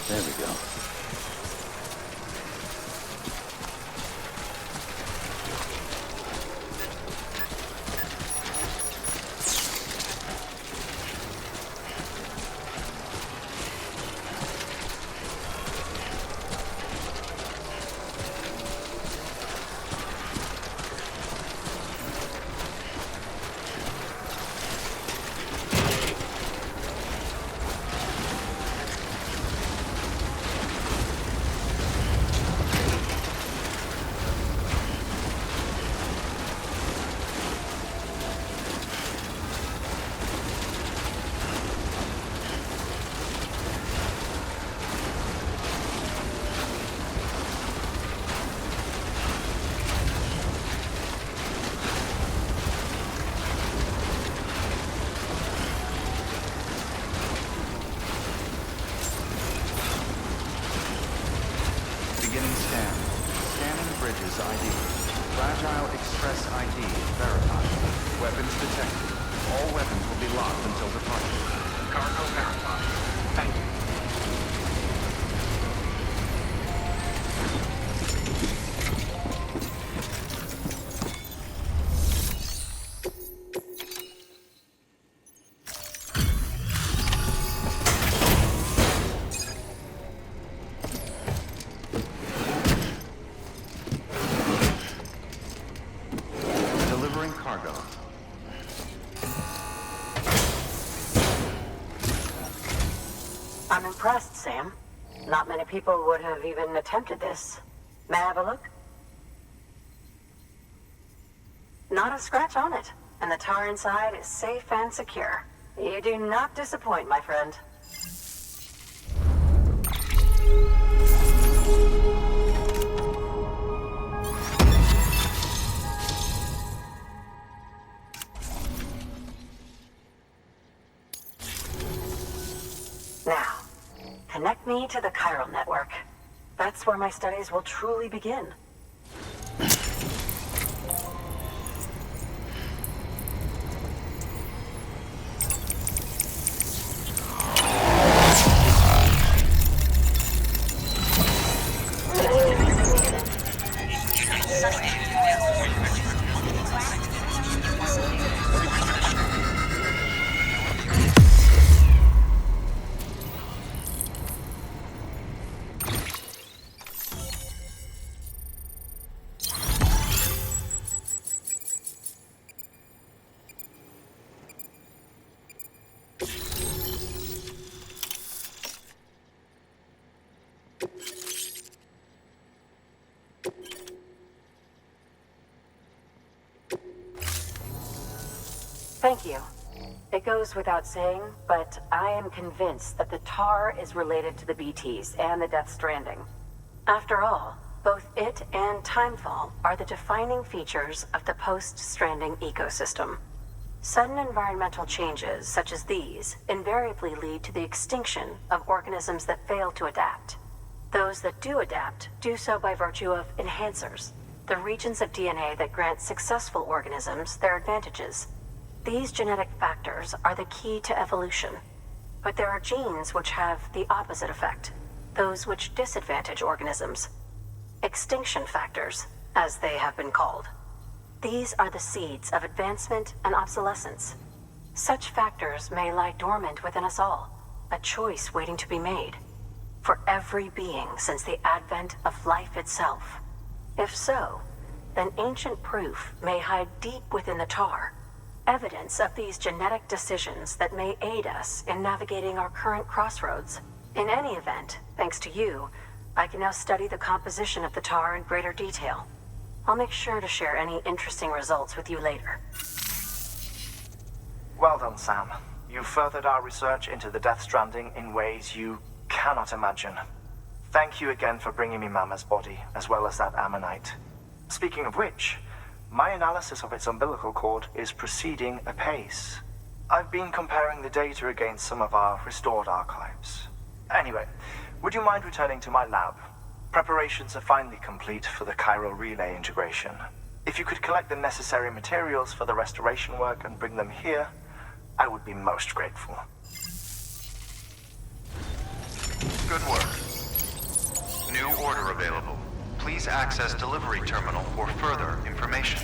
There we go. Beginning scan. Scanning bridges ID. Fragile Express ID verified. Weapons detected. All weapons will be locked until departure. Cargo verified. Thank you. Delivering cargo. I'm impressed, Sam. Not many people would have even attempted this. May I have a look? Not a scratch on it, and the tar inside is safe and secure. You do not disappoint, my friend. Now, connect me to the chiral network. That's where my studies will truly begin. Thank you. It goes without saying, but I am convinced that the tar is related to the BTs and the Death Stranding. After all, both it and Timefall are the defining features of the post-Stranding ecosystem. Sudden environmental changes such as these invariably lead to the extinction of organisms that fail to adapt. Those that do adapt do so by virtue of enhancers, the regions of DNA that grant successful organisms their advantages. These genetic factors are the key to evolution, but there are genes which have the opposite effect, those which disadvantage organisms. Extinction factors, as they have been called. These are the seeds of advancement and obsolescence. Such factors may lie dormant within us all, a choice waiting to be made, for every being since the advent of life itself. If so, then ancient proof may hide deep within the tar, evidence of these genetic decisions that may aid us in navigating our current crossroads. In any event, thanks to you, I can now study the composition of the tar in greater detail. I'll make sure to share any interesting results with you later. Well done, Sam. You furthered our research into the Death Stranding in ways you cannot imagine. Thank you again for bringing me Mama's body, as well as that ammonite. Speaking of which, my analysis of its umbilical cord is proceeding apace. I've been comparing the data against some of our restored archives. Anyway, would you mind returning to my lab? Preparations are finally complete for the chiral relay integration. If you could collect the necessary materials for the restoration work and bring them here, I would be most grateful. Good work. New order available. Please access delivery terminal for further information.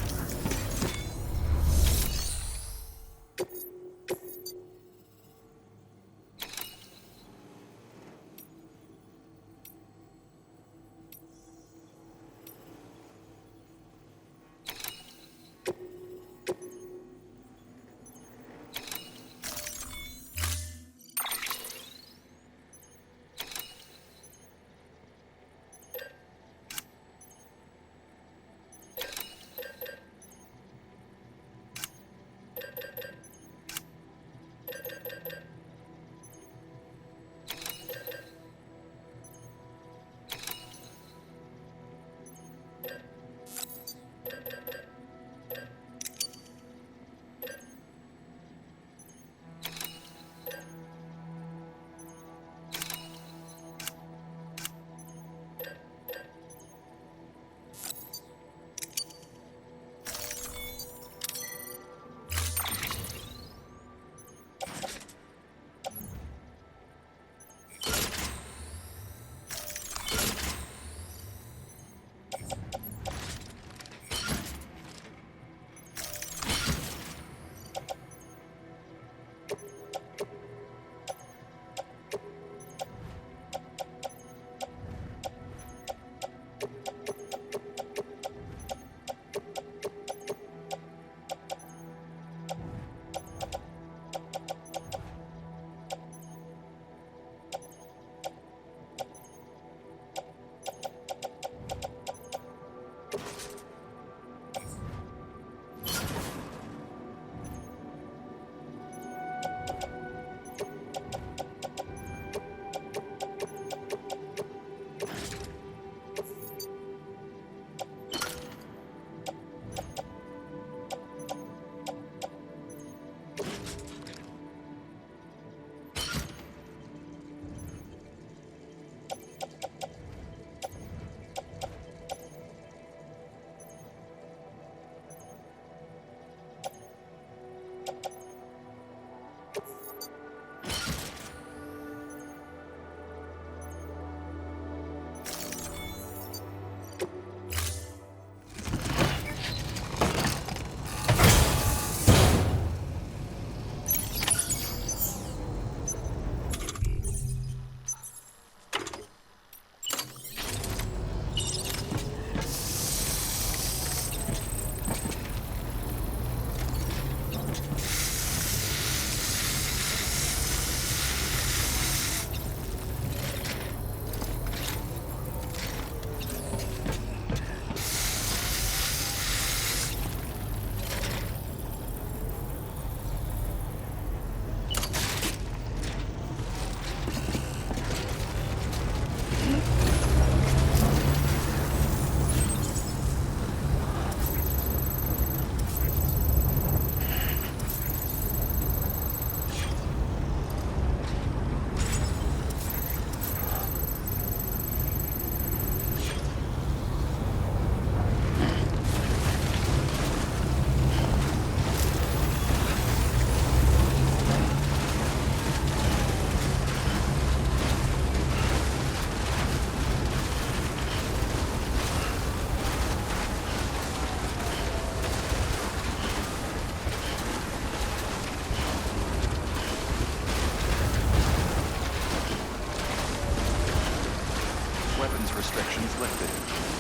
restrictions lifted.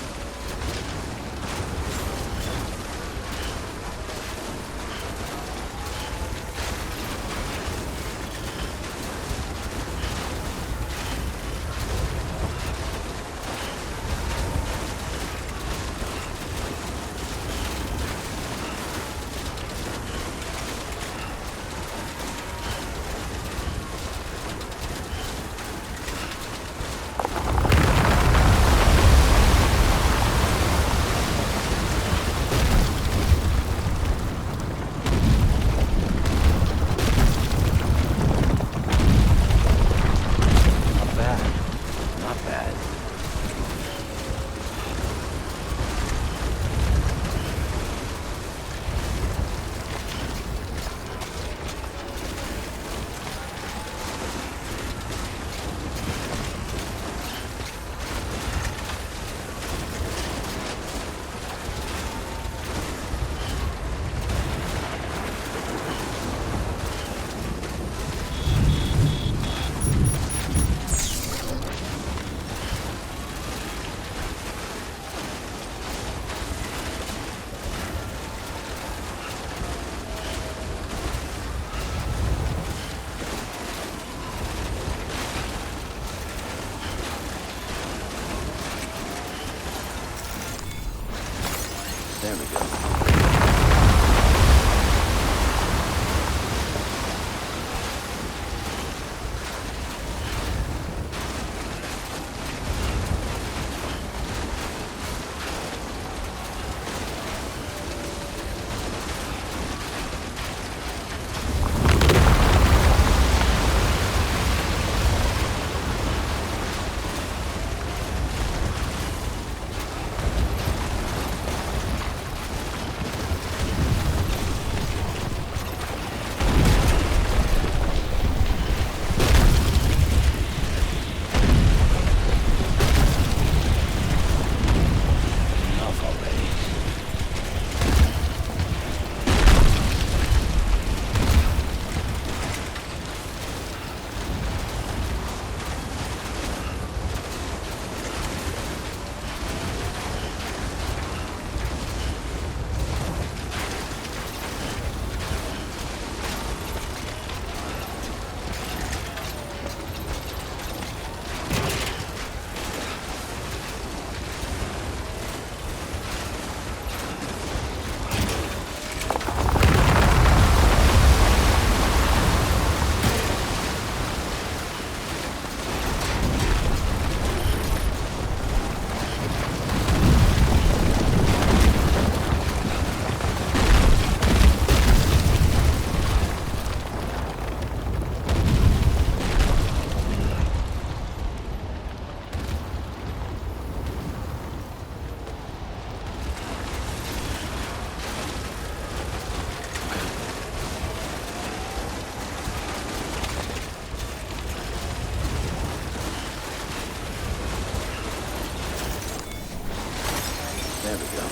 we go.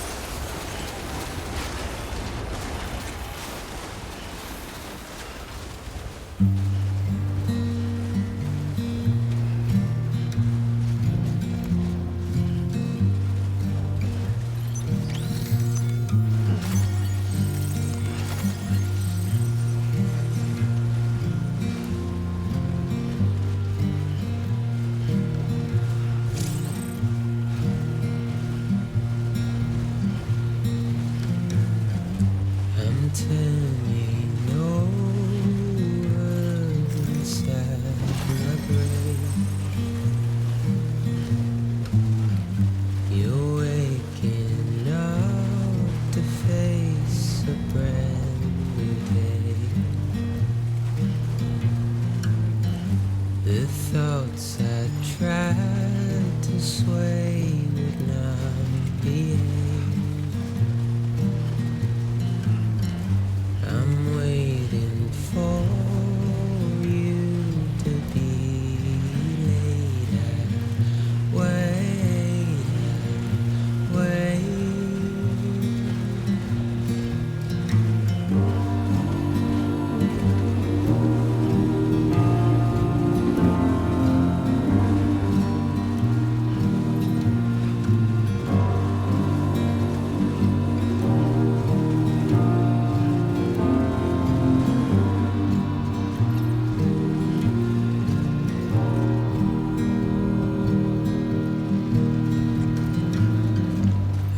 I'm turning over inside my grave. You're waking up to face a brand new day. The thoughts I tried to sway would not behave. I'm waiting for you to be later. Wait.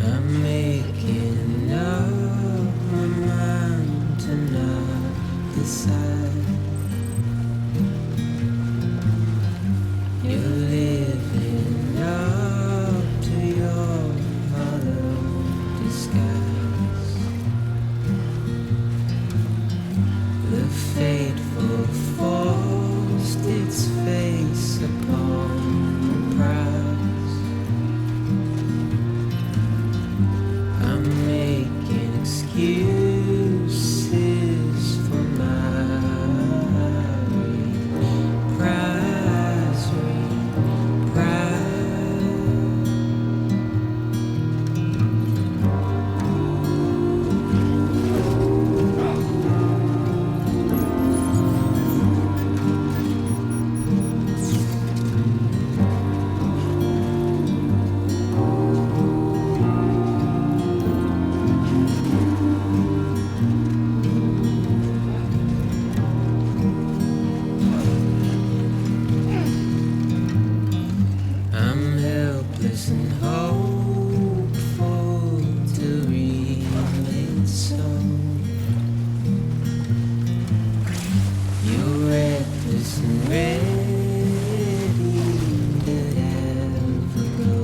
I'm making up my mind to not decide. You're living up to your hollow disguise. The fateful forced its face upon the prize. I'm making excuses for my reprise. I'm helpless and hopeful to remain so. You're reckless and ready to ever go.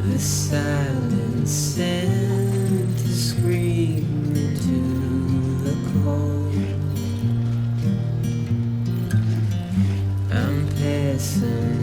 The silence sent to scream into the cold. I'm passing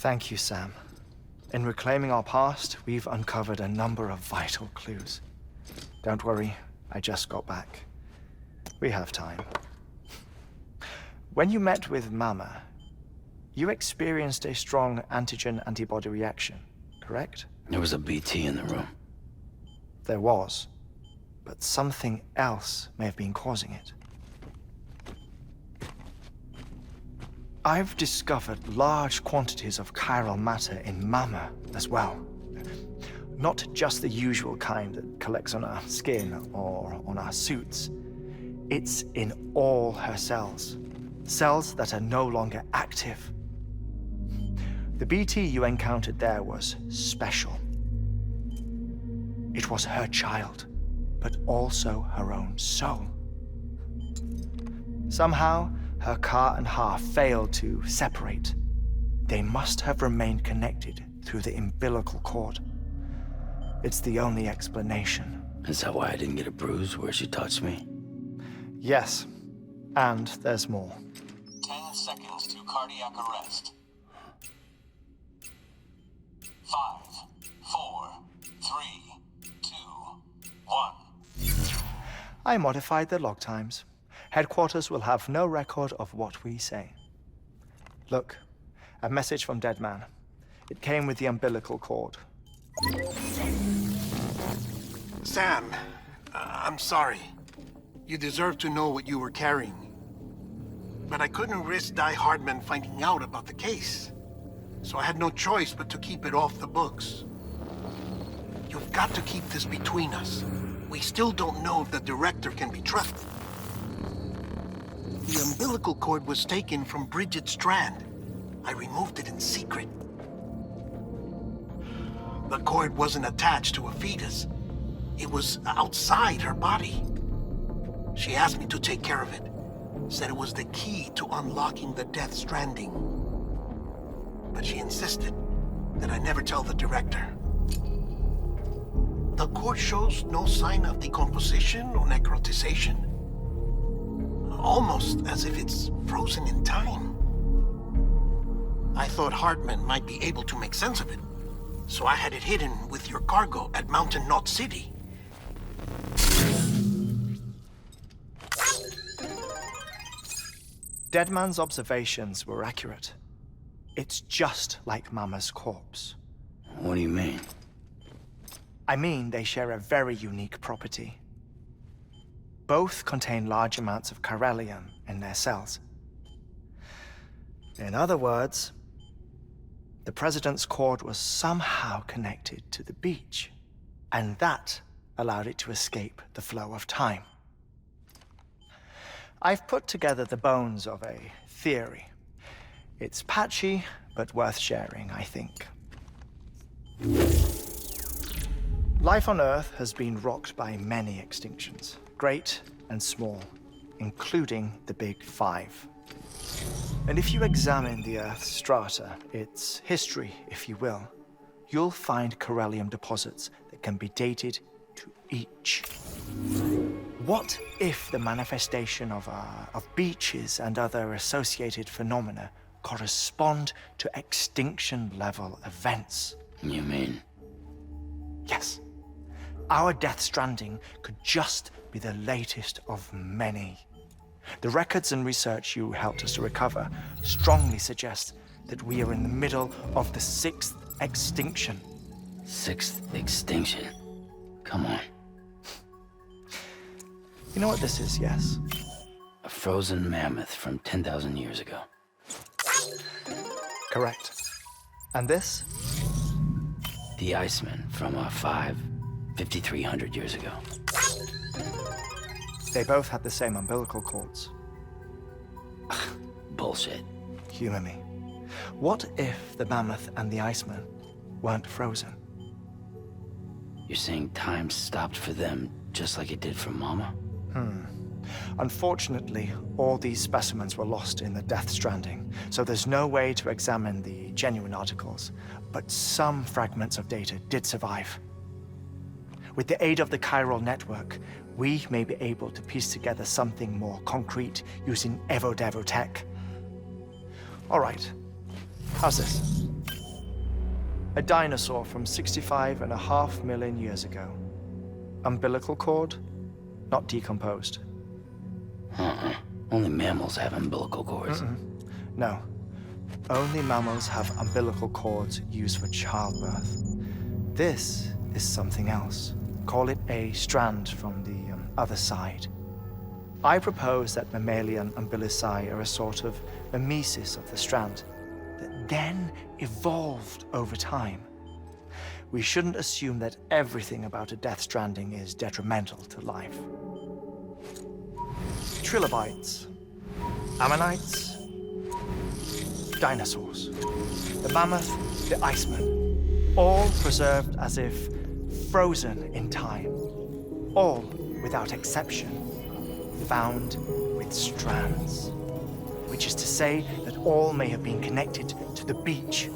Thank you, Sam. In reclaiming our past, we've uncovered a number of vital clues. Don't worry, I just got back. We have time. When you met with Mama, you experienced a strong antigen-antibody reaction, correct? There was a BT in the room. There was, but something else may have been causing it. I've discovered large quantities of chiral matter in Mama as well. Not just the usual kind that collects on our skin or on our suits. It's in all her cells. Cells that are no longer active. The BT you encountered there was special. It was her child, but also her own soul. Somehow, her Ka and Ha failed to separate. They must have remained connected through the umbilical cord. It's the only explanation. Is that why I didn't get a bruise where she touched me? Yes, and there's more. 10 seconds to cardiac arrest. 5, 4, 3, 2, 1. I modified the log times. Headquarters will have no record of what we say. Look, a message from Dead Man. It came with the umbilical cord. Sam, I'm sorry. You deserve to know what you were carrying. But I couldn't risk Die Hardman finding out about the case. So I had no choice but to keep it off the books. You've got to keep this between us. We still don't know if the director can be trusted. The umbilical cord was taken from Bridget Strand. I removed it in secret. The cord wasn't attached to a fetus. It was outside her body. She asked me to take care of it. Said it was the key to unlocking the Death Stranding. But she insisted that I never tell the director. The cord shows no sign of decomposition or necrotization. Almost as if it's frozen in time. I thought Hartman might be able to make sense of it, so I had it hidden with your cargo at Mountain Knot City. Deadman's observations were accurate. It's just like Mama's corpse. What do you mean? I mean, they share a very unique property. Both contain large amounts of chiralium in their cells. In other words, the President's cord was somehow connected to the beach, and that allowed it to escape the flow of time. I've put together the bones of a theory. It's patchy, but worth sharing, I think. Life on Earth has been rocked by many extinctions, great and small, including the Big Five. And if you examine the Earth's strata, its history, if you will, you'll find chiralium deposits that can be dated to each. What if the manifestation of beaches and other associated phenomena correspond to extinction-level events? You mean? Yes. Our Death Stranding could just be the latest of many. The records and research you helped us to recover strongly suggest that we are in the middle of the 6th extinction. 6th extinction? Come on. You know what this is, yes? A frozen mammoth from 10,000 years ago. Correct. And this? The Iceman from 5,300 years ago. They both had the same umbilical cords. Bullshit. Humor me. What if the mammoth and the Iceman weren't frozen? You're saying time stopped for them just like it did for Mama? Unfortunately, all these specimens were lost in the Death Stranding, so there's no way to examine the genuine articles, but some fragments of data did survive. With the aid of the chiral network, we may be able to piece together something more concrete using Evo Devo tech. All right, how's this? A dinosaur from 65.5 million years ago. Umbilical cord, not decomposed. Only mammals have umbilical cords. No. Only mammals have umbilical cords used for childbirth. This is something else. Call it a strand from the other side. I propose that mammalian umbilici are a sort of mimesis of the strand that then evolved over time. We shouldn't assume that everything about a Death Stranding is detrimental to life. Trilobites, ammonites, dinosaurs, the mammoth, the iceman, all preserved as if frozen in time, all, without exception, found with strands, which is to say that all may have been connected to the beach.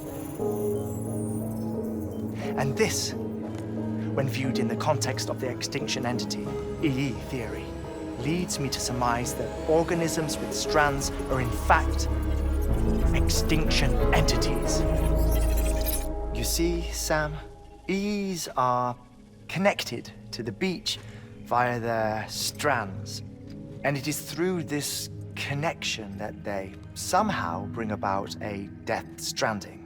And this, when viewed in the context of the extinction entity, EE theory, leads me to surmise that organisms with strands are in fact extinction entities. You see, Sam, EEs are connected to the beach via their strands. And it is through this connection that they somehow bring about a Death Stranding.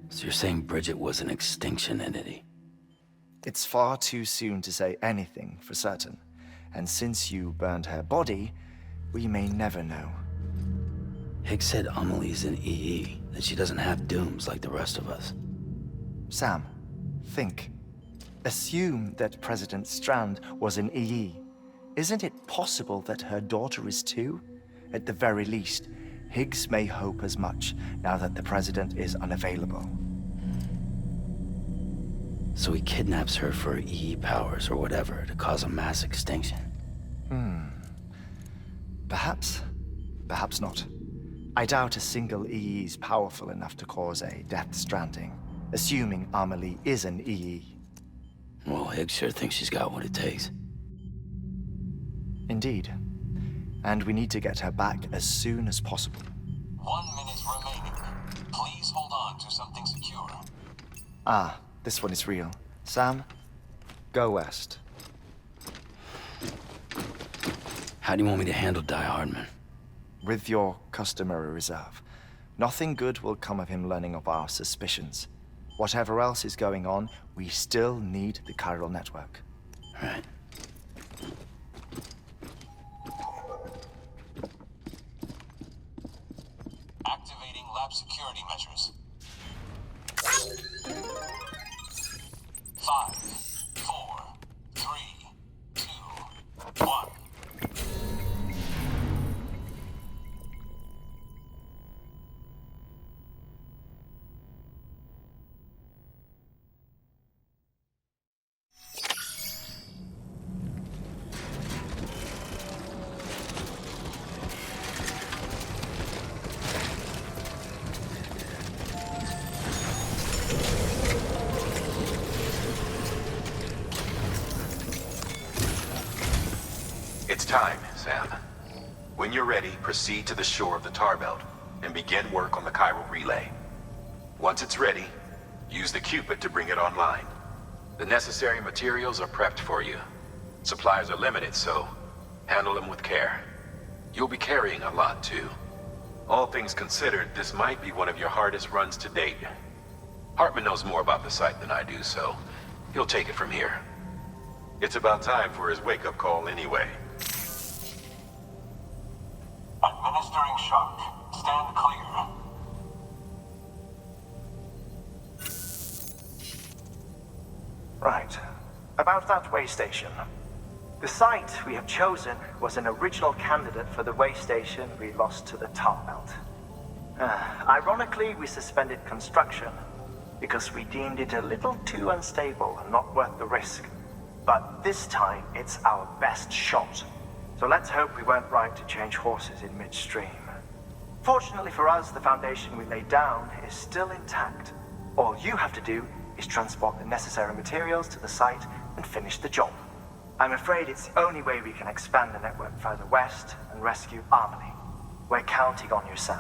So you're saying Bridget was an extinction entity? It's far too soon to say anything for certain. And since you burned her body, we may never know. Higgs said Amelie's an EE, that she doesn't have dooms like the rest of us. Sam, think. Assume that President Strand was an EE. Isn't it possible that her daughter is too? At the very least, Higgs may hope as much now that the president is unavailable. So he kidnaps her for EE powers or whatever to cause a mass extinction. Perhaps. Perhaps not. I doubt a single EE is powerful enough to cause a Death Stranding, assuming Amelie is an EE. Well, Higgs sure thinks she's got what it takes. Indeed. And we need to get her back as soon as possible. 1 minute remaining. Please hold on to something secure. Ah, this one is real. Sam, go west. How do you want me to handle Die Hardman? With your customary reserve. Nothing good will come of him learning of our suspicions. Whatever else is going on, we still need the chiral network. Right. Activating lab security measures. 5, 4, 3, 2, 1. It's time, Sam. When you're ready, proceed to the shore of the tar belt and begin work on the chiral relay. Once it's ready, use the Cupid to bring it online. The necessary materials are prepped for you. Supplies are limited, so handle them with care. You'll be carrying a lot, too. All things considered, this might be one of your hardest runs to date. Hartman knows more about the site than I do, so he'll take it from here. It's about time for his wake-up call anyway. Administering shock. Stand clear. Right. About that way station. The site we have chosen was an original candidate for the way station we lost to the tar belt. Ironically, we suspended construction because we deemed it a little too unstable and not worth the risk. But this time, it's our best shot. So let's hope we weren't right to change horses in midstream. Fortunately for us, the foundation we laid down is still intact. All you have to do is transport the necessary materials to the site and finish the job. I'm afraid it's the only way we can expand the network further west and rescue Amelie. We're counting on you, Sam.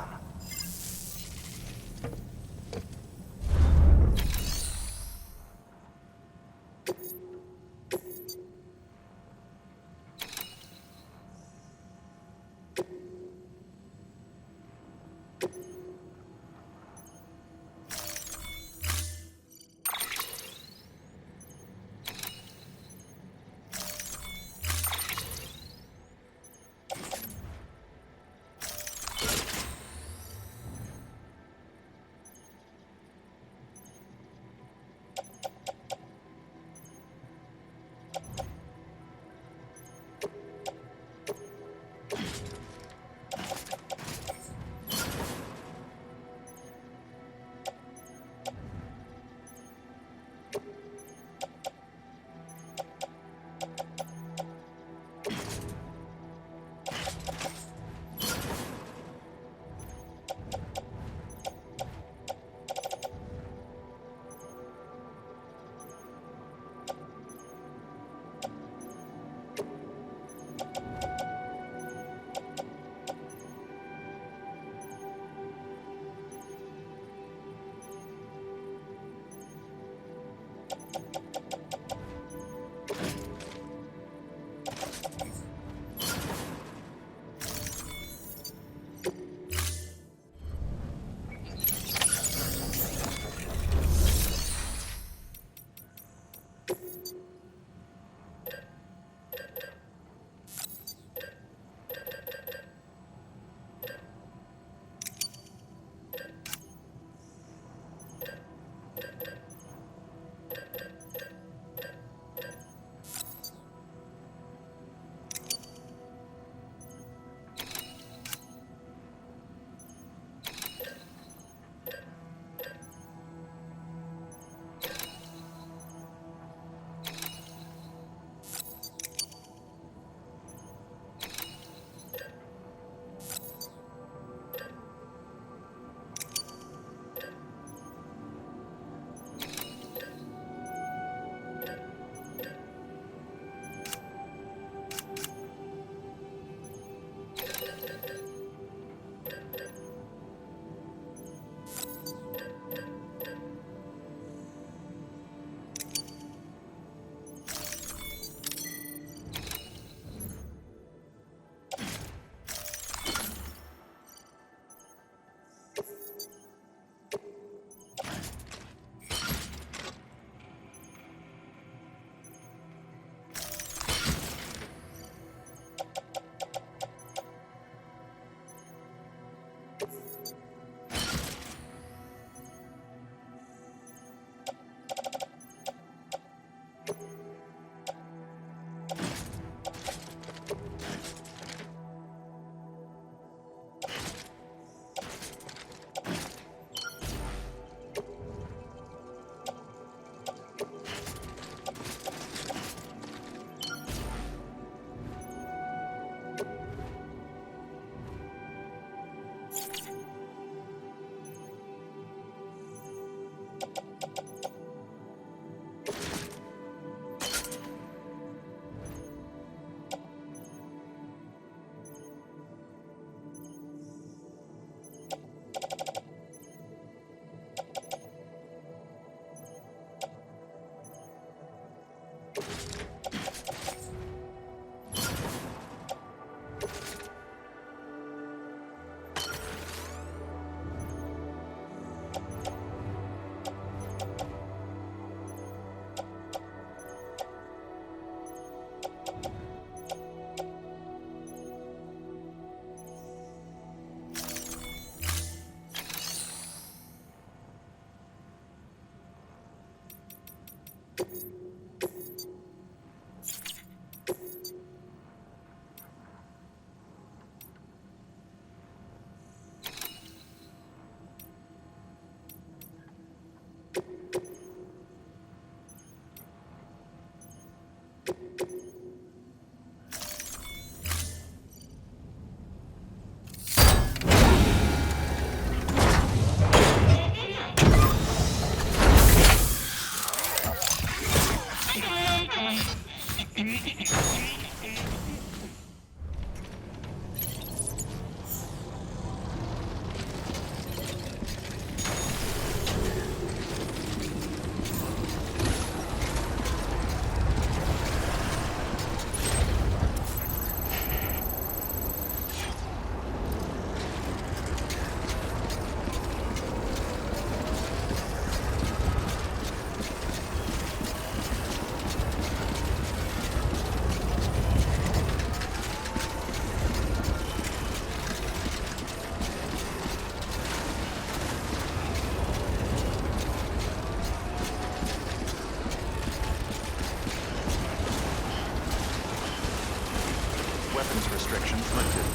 restrictions lifted.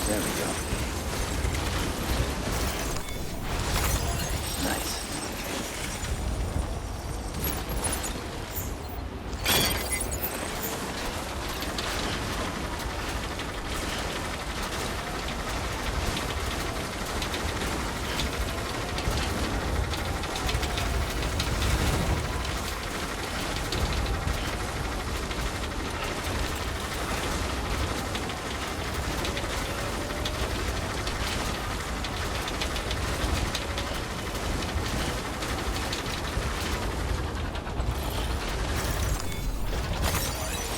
There we go. Nice.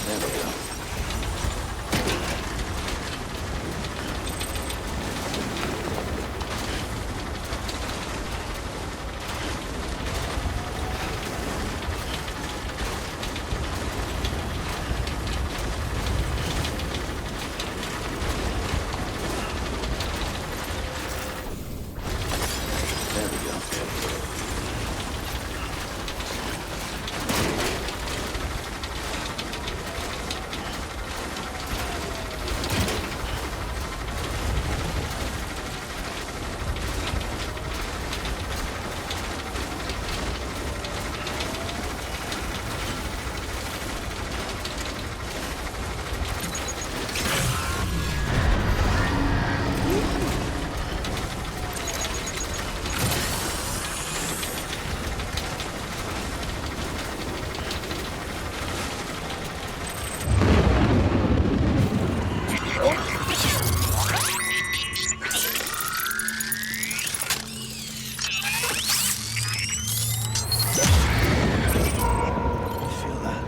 There we go. There we go. Feel that?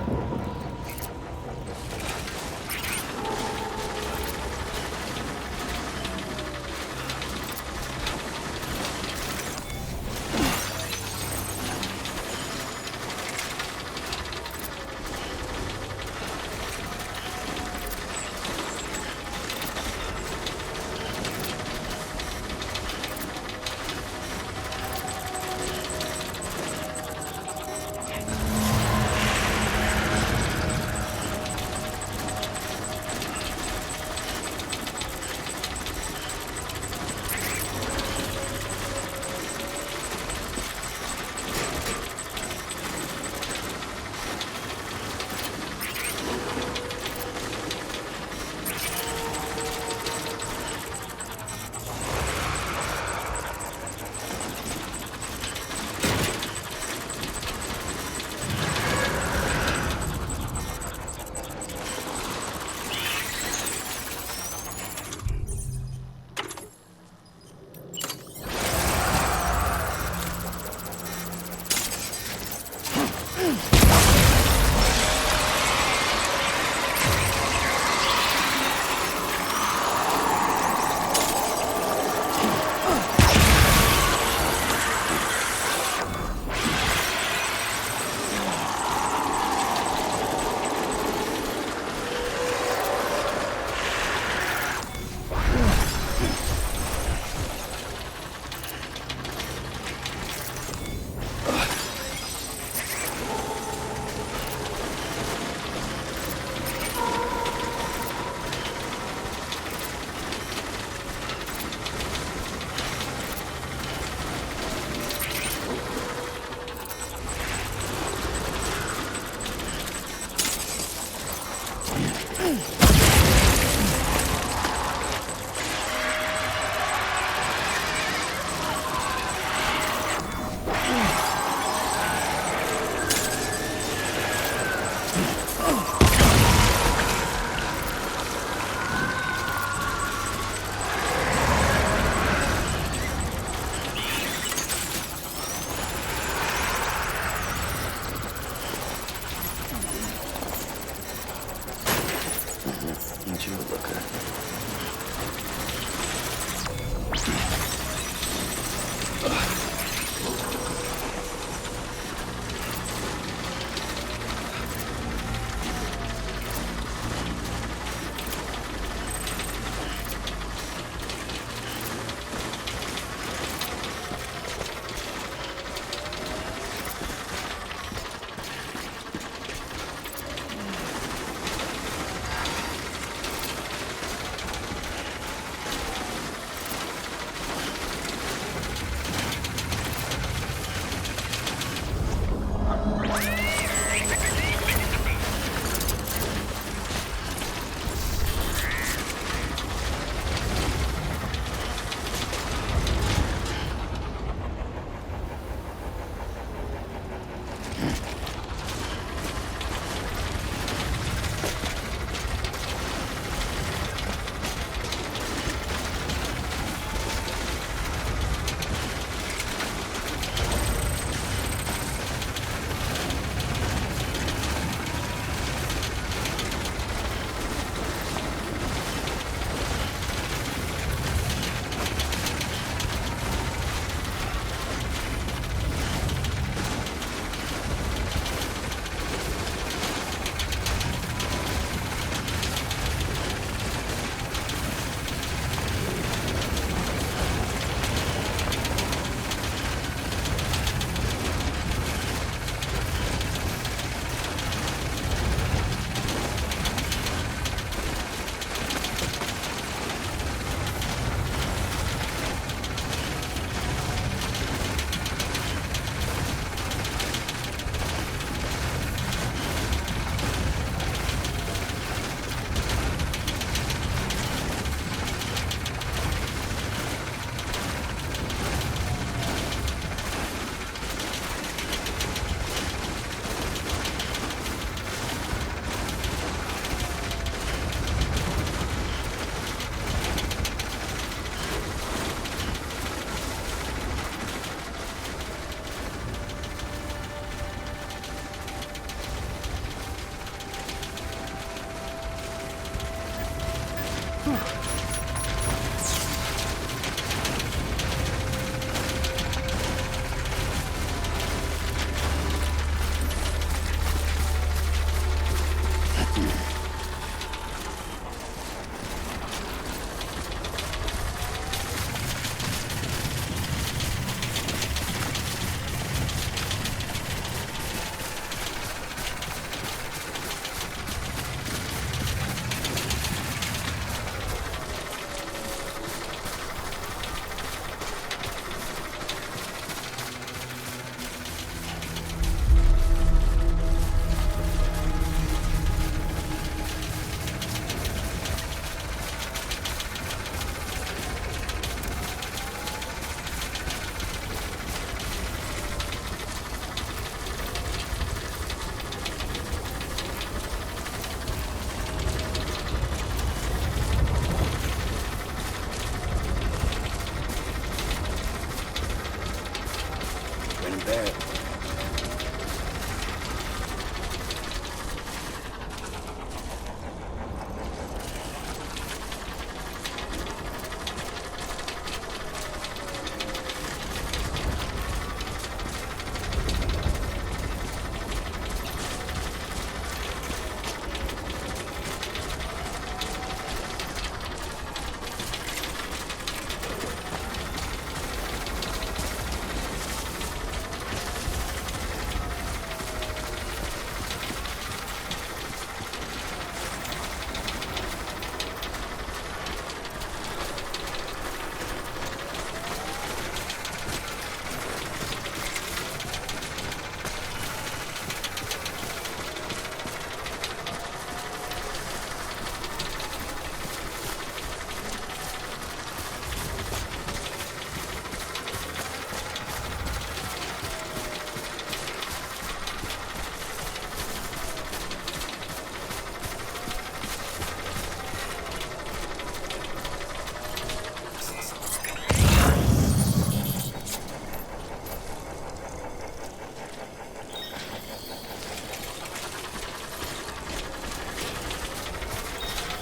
Aren't you a looker?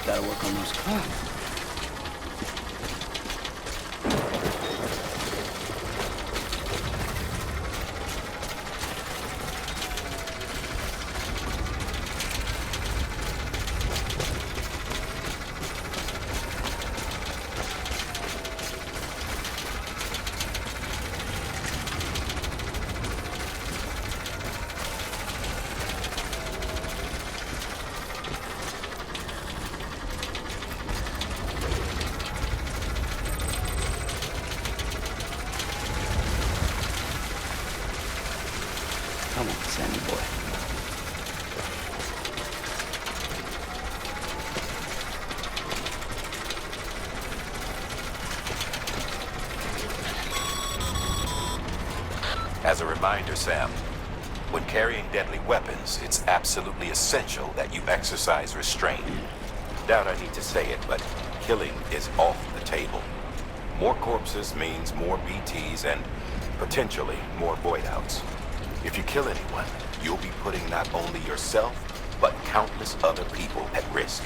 Gotta work on those clocks. Come on, Sammy boy. As a reminder, Sam, when carrying deadly weapons, it's absolutely essential that you exercise restraint. Doubt I need to say it, but killing is off the table. More corpses means more BTs and potentially more void-outs. If you kill anyone, you'll be putting not only yourself, but countless other people at risk.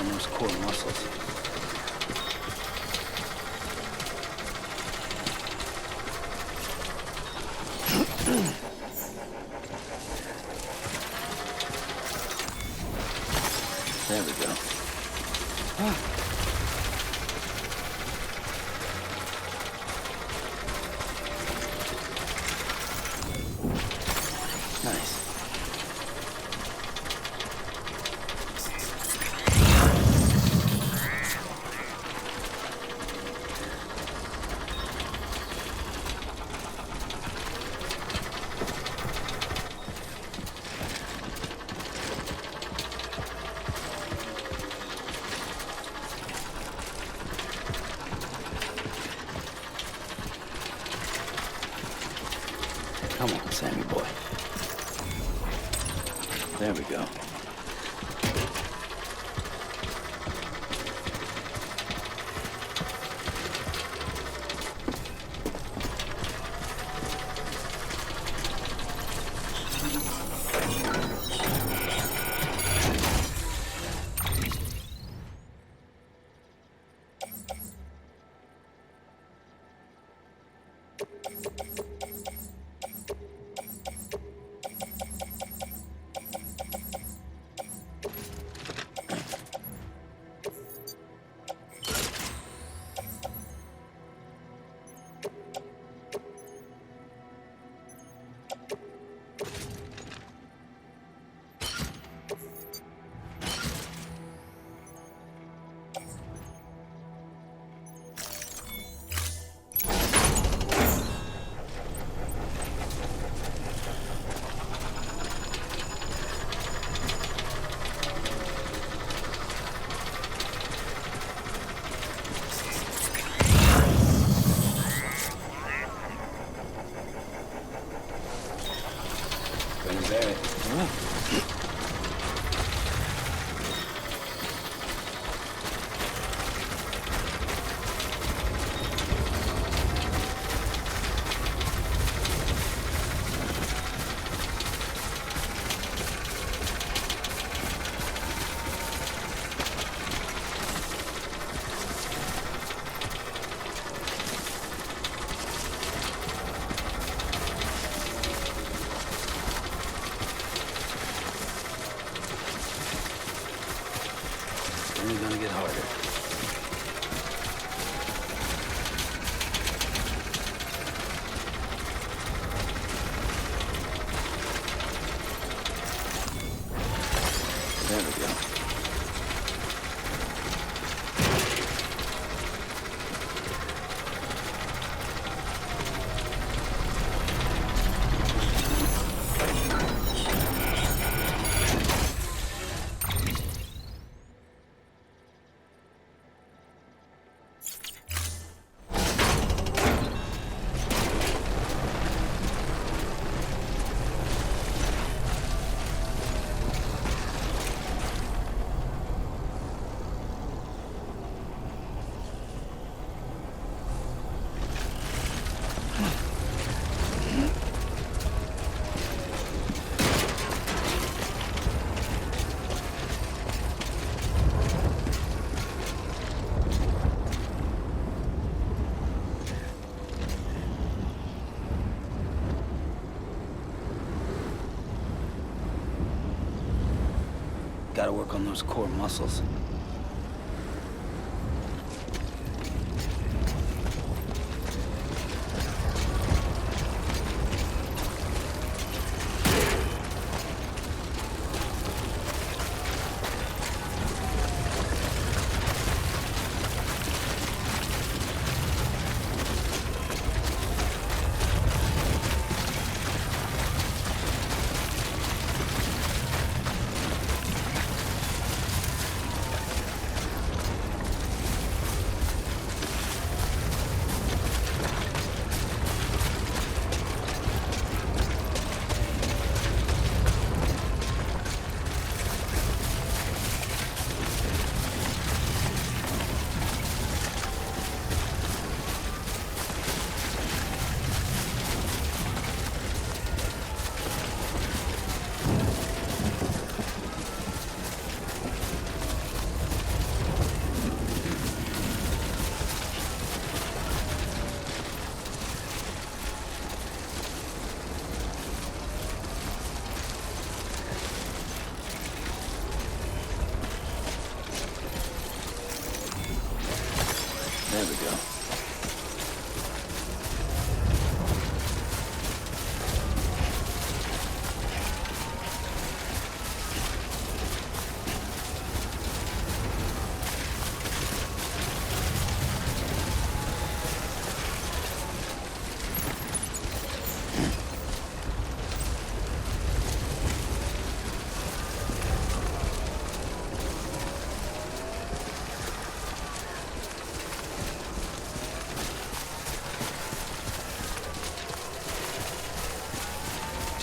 on those core muscles. There we go. Nice. Come on, Sammy boy. There we go. Only gonna get harder. There we go. Gotta work on those core muscles.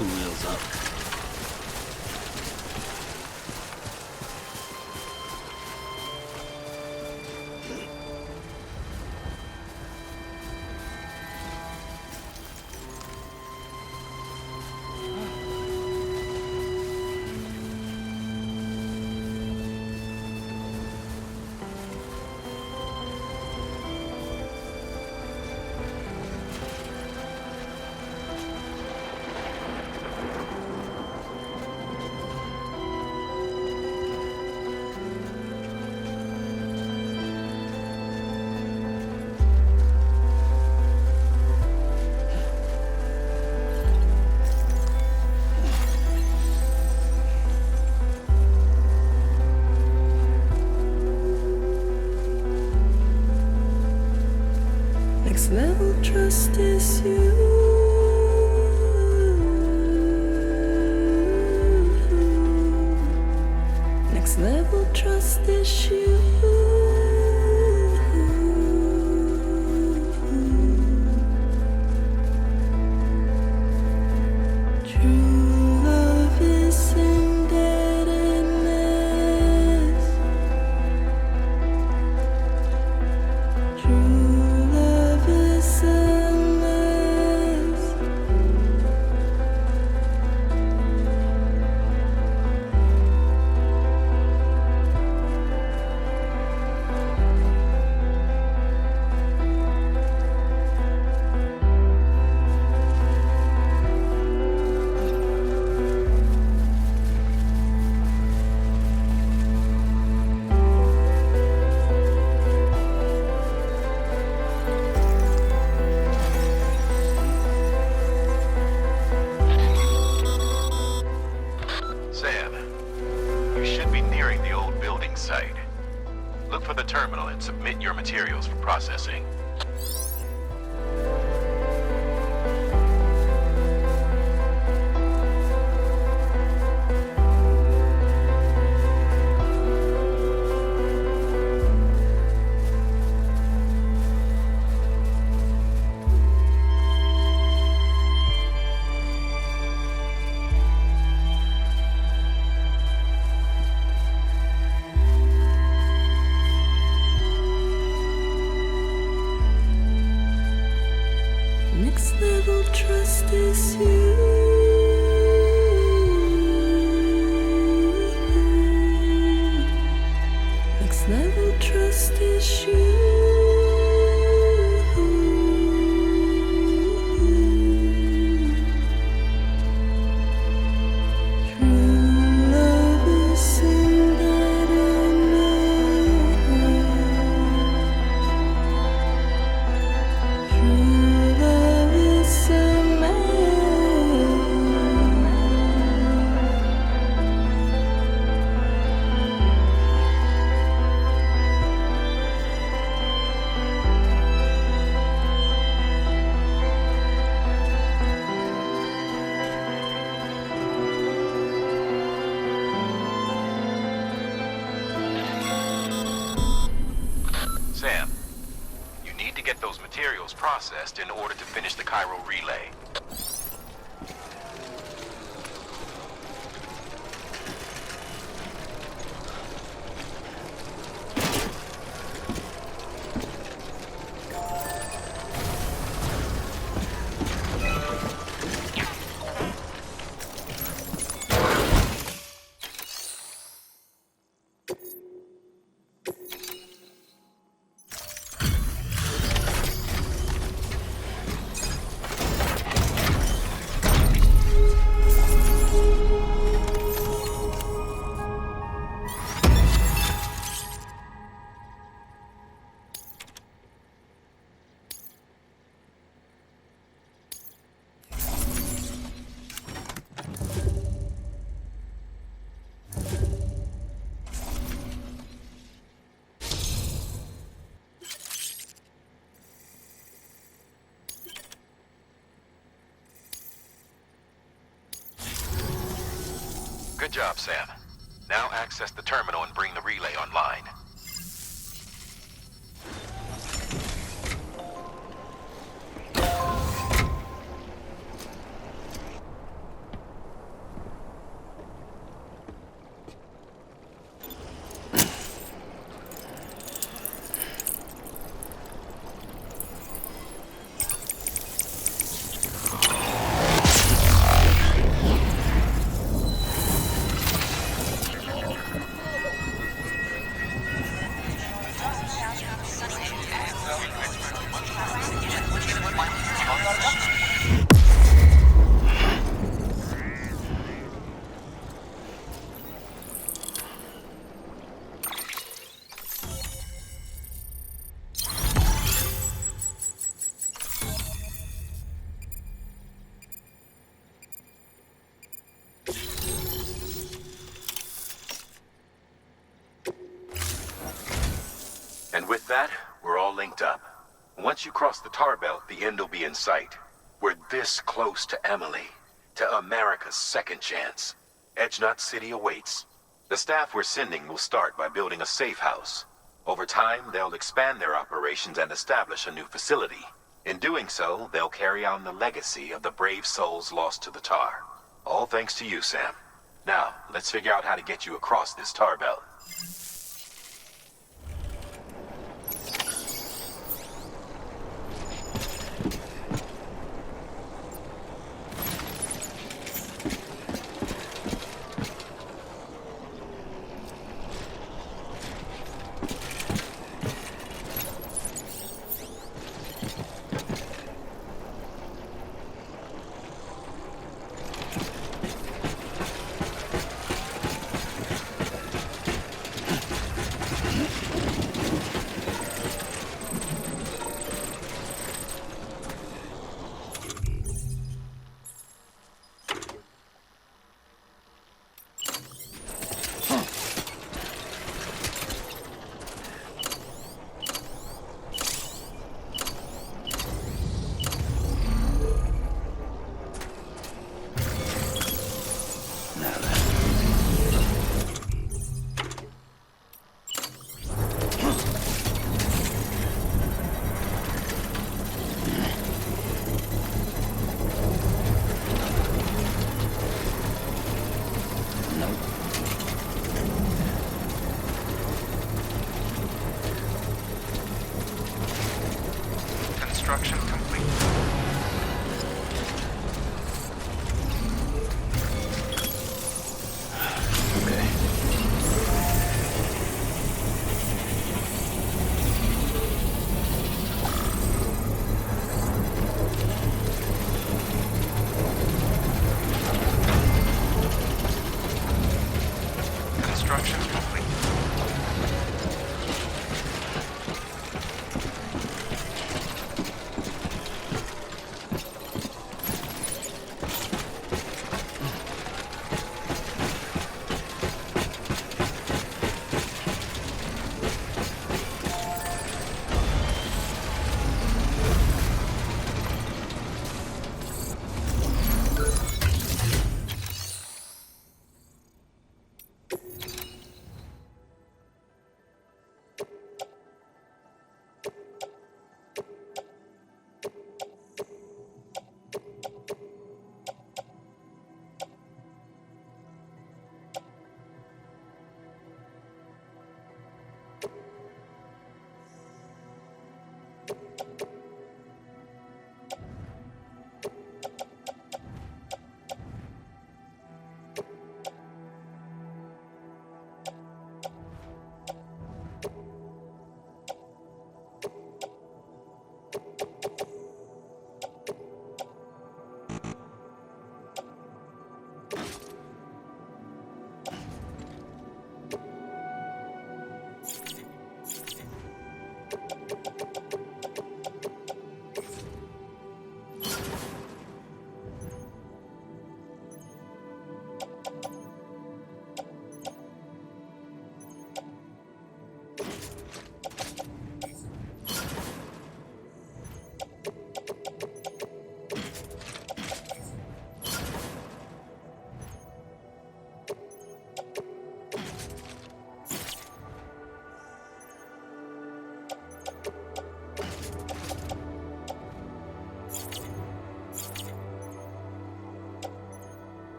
2 wheels up. Next level trust is you. Next level trust is you. True love is indebtedness. True love is endless. Sam, you should be nearing the old building site. Look for the terminal and submit your materials for processing. Next level trust is you. Next level trust is you. True love is indebtedness. True love is a Sam, you need to get those materials processed in order to finish the Cairo relay. Good job, Sam. Now access the terminal and bring the relay online. that, we're all linked up. Once you cross the tar belt, the end will be in sight. We're this close to Emily, to America's second chance. Edgenut City awaits. The staff we're sending will start by building a safe house. Over time, they'll expand their operations and establish a new facility. In doing so, they'll carry on the legacy of the brave souls lost to the tar. All thanks to you, Sam. Now, let's figure out how to get you across this tar belt. Construction complete. Construction complete.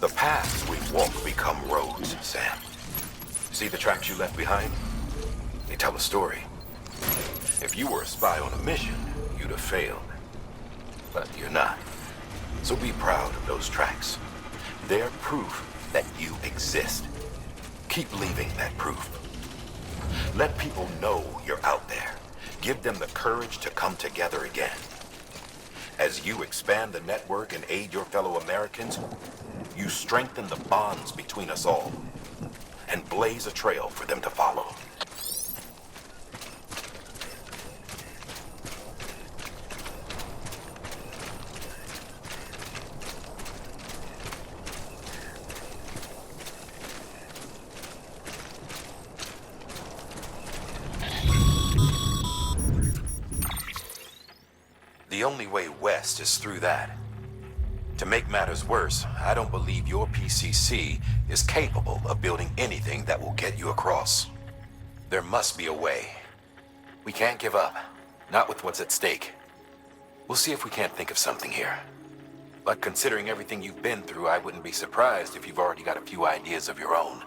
The paths we walk become roads, Sam. See the tracks you left behind? They tell a story. If you were a spy on a mission, you'd have failed. But you're not. So be proud of those tracks. They're proof that you exist. Keep leaving that proof. Let people know you're out there. Give them the courage to come together again. As you expand the network and aid your fellow Americans, you strengthen the bonds between us all and blaze a trail for them to follow. The only way west is through that. To make matters worse, I don't believe your PCC is capable of building anything that will get you across. There must be a way. We can't give up, not with what's at stake. We'll see if we can't think of something here. But considering everything you've been through, I wouldn't be surprised if you've already got a few ideas of your own.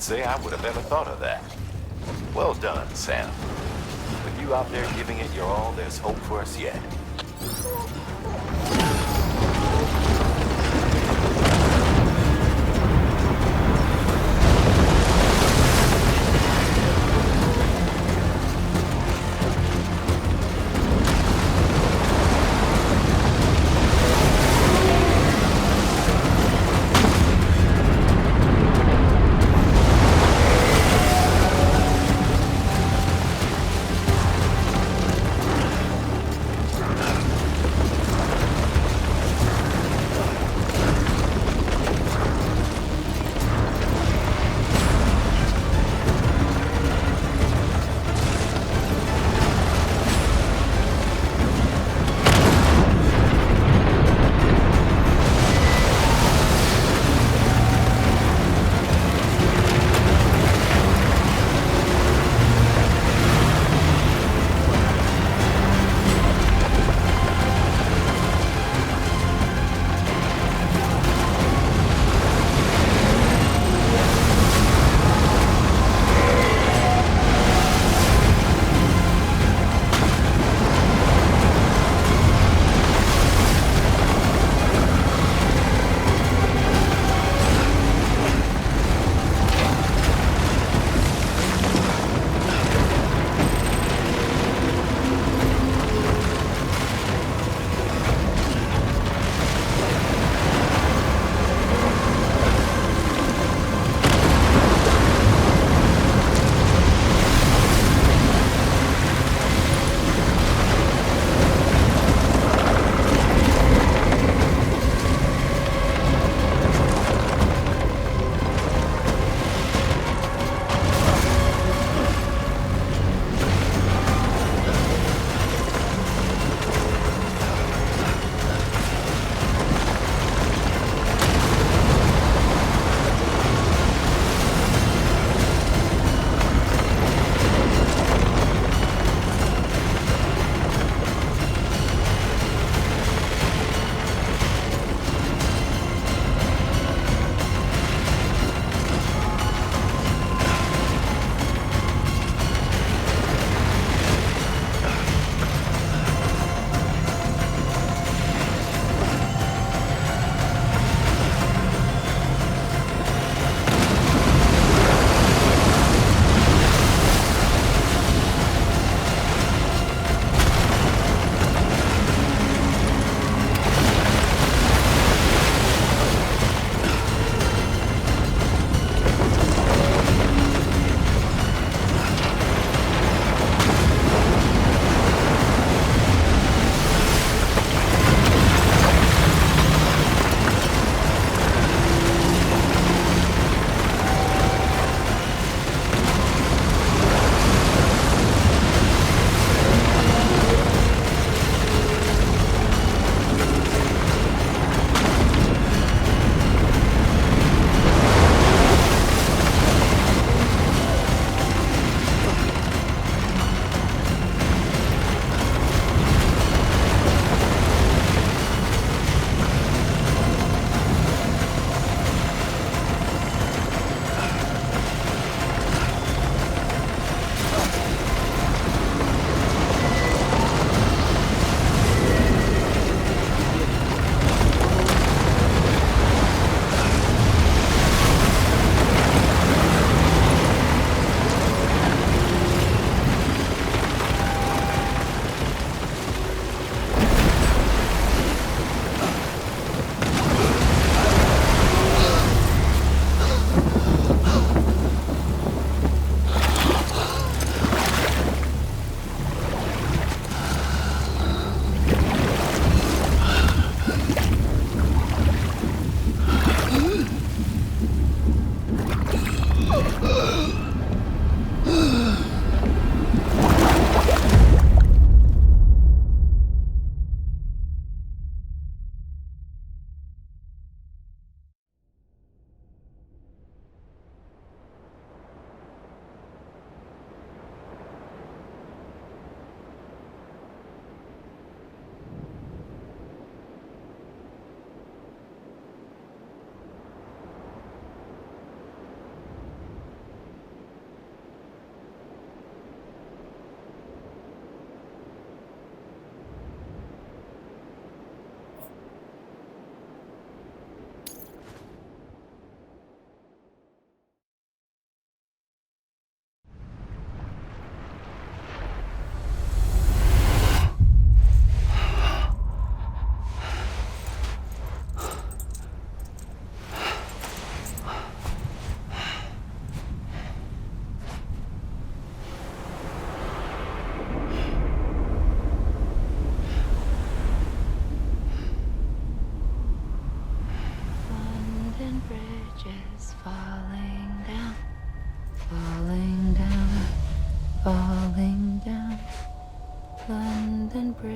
say I would have ever thought of that. Well done, Sam. With you out there giving it your all, there's hope for us yet.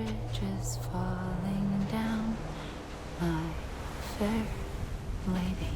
bridges falling down, my fair lady.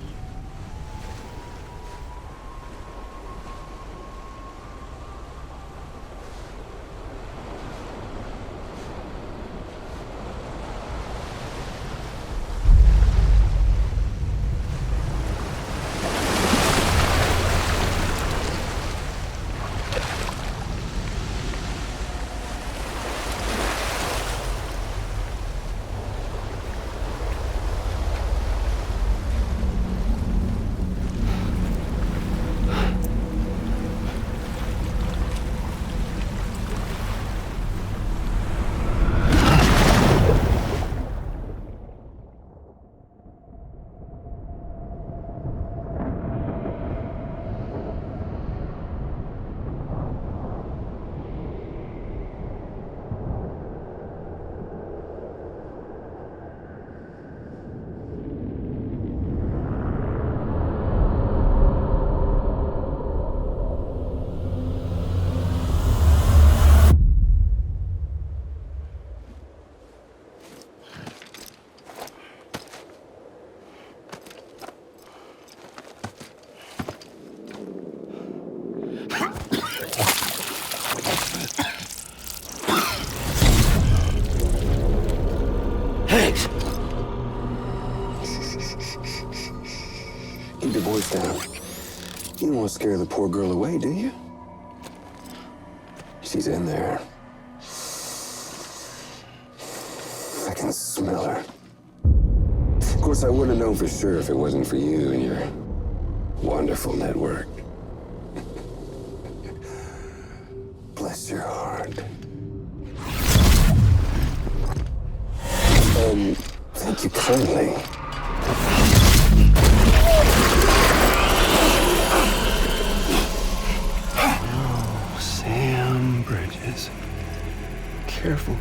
Higgs! Keep your voice down. You don't want to scare the poor girl away, do you? She's in there. I can smell her. Of course, I wouldn't have known for sure if it wasn't for you and your wonderful network. Bless your heart. Thank you kindly. Oh, Sam Bridges. Careful.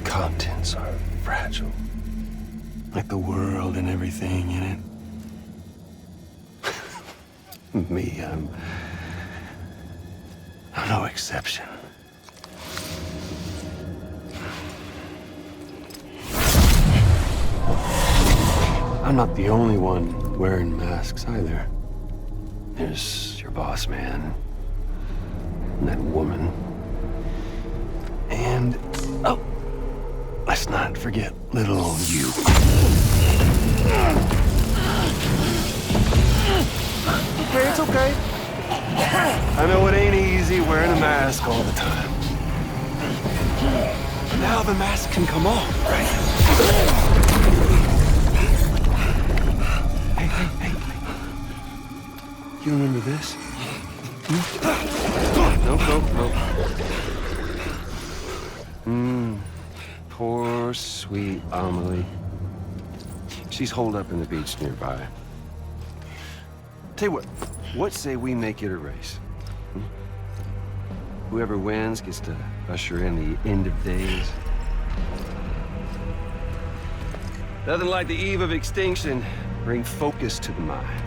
Contents are fragile. Like the world and everything in it. Me, I'm no exception. I'm not the only one wearing masks either. There's your boss man, and that woman, and, oh, let's not forget little old you. Okay, it's okay. I know it ain't easy wearing a mask all the time. But now the mask can come off, right? Hey. You remember this? Nope. Poor, sweet Amelie. She's holed up in the beach nearby. Tell you what say we make it a race? Whoever wins gets to usher in the end of days. Nothing like the eve of extinction. Bring focus to the mind.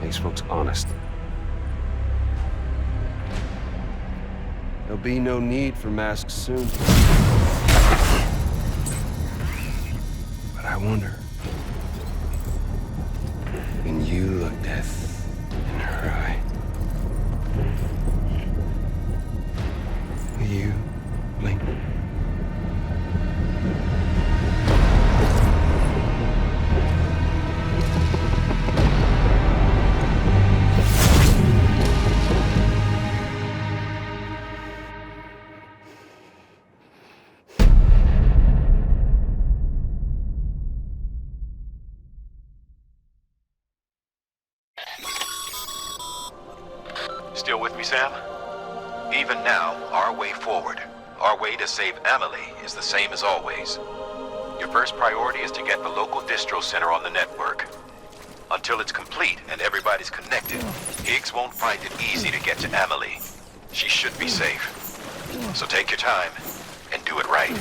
Makes folks honest. There'll be no need for masks soon. But I wonder, when you look death in her eye, will you blink? Still with me, Sam? Even now, our way forward, our way to save Amelie is the same as always. Your first priority is to get the local distro center on the network. Until it's complete and everybody's connected, Higgs won't find it easy to get to Amelie. She should be safe. So take your time and do it right.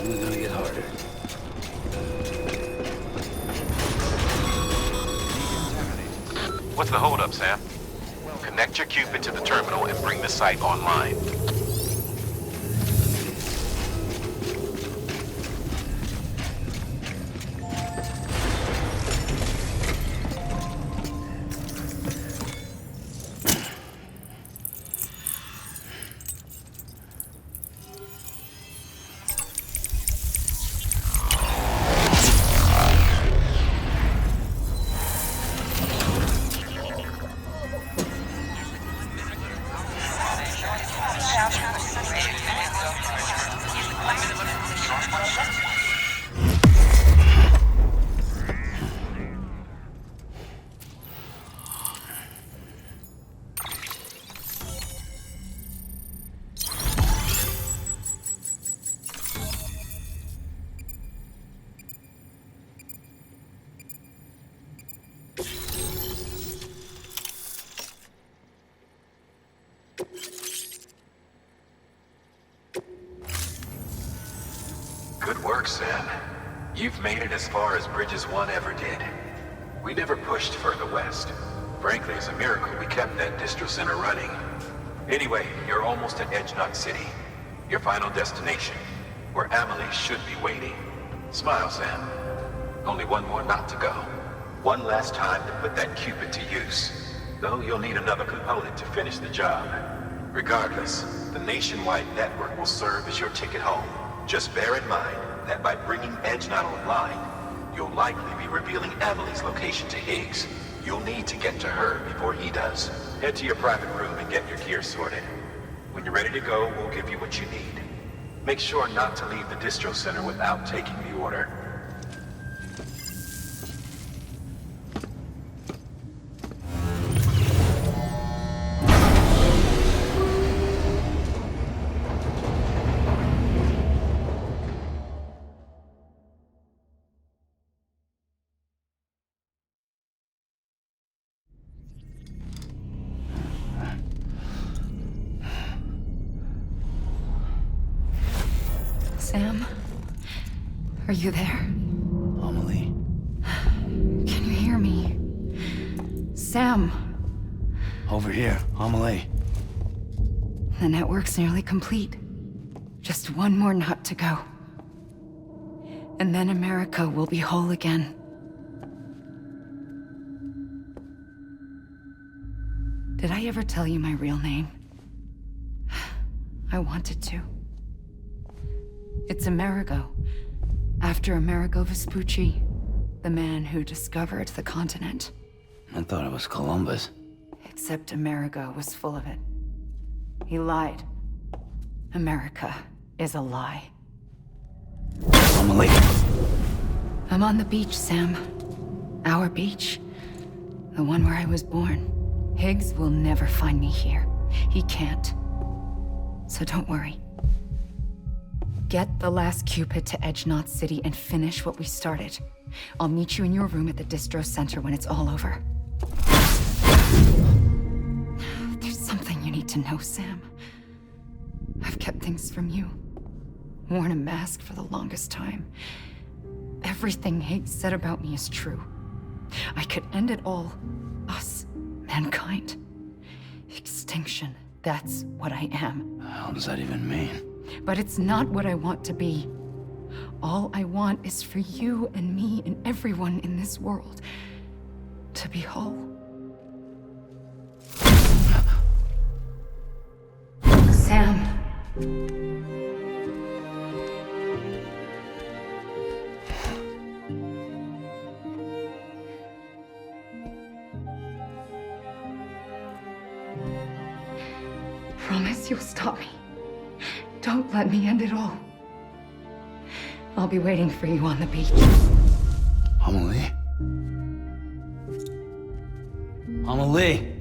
Only gonna get harder. What's the holdup, Sam? Connect your Cupid to the terminal and bring the site online. Good work, Sam. You've made it as far as Bridges 1 ever did. We never pushed further west. Frankly, it's a miracle we kept that distro center running. Anyway, you're almost at Edge Knot City, your final destination, where Amelie should be waiting. Smile, Sam. Only one more knot to go. One last time to put that Cupid to use. Though you'll need another component to finish the job. Regardless, the nationwide network will serve as your ticket home. Just bear in mind that by bringing Edge Knot online, you'll likely be revealing Amelie's location to Higgs. You'll need to get to her before he does. Head to your private room and get your gear sorted. When you're ready to go, we'll give you what you need. Make sure not to leave the distro center without taking the order. Sam? Are you there? Amelie. Can you hear me? Sam! Over here, Amelie. The network's nearly complete. Just one more knot to go. And then America will be whole again. Did I ever tell you my real name? I wanted to. It's Amerigo, after Amerigo Vespucci, the man who discovered the continent. I thought it was Columbus. Except Amerigo was full of it. He lied. America is a lie. Amelie. I'm on the beach, Sam. Our beach. The one where I was born. Higgs will never find me here. He can't. So don't worry. Get the last Cupid to Edge Knot City and finish what we started. I'll meet you in your room at the distro center when it's all over. There's something you need to know, Sam. I've kept things from you. Worn a mask for the longest time. Everything Higgs said about me is true. I could end it all. Us. Mankind. Extinction. That's what I am. How does that even mean? But it's not what I want to be. All I want is for you and me and everyone in this world to be whole. Sam. Promise you'll stop me. Don't let me end it all. I'll be waiting for you on the beach. Amelie? Amelie!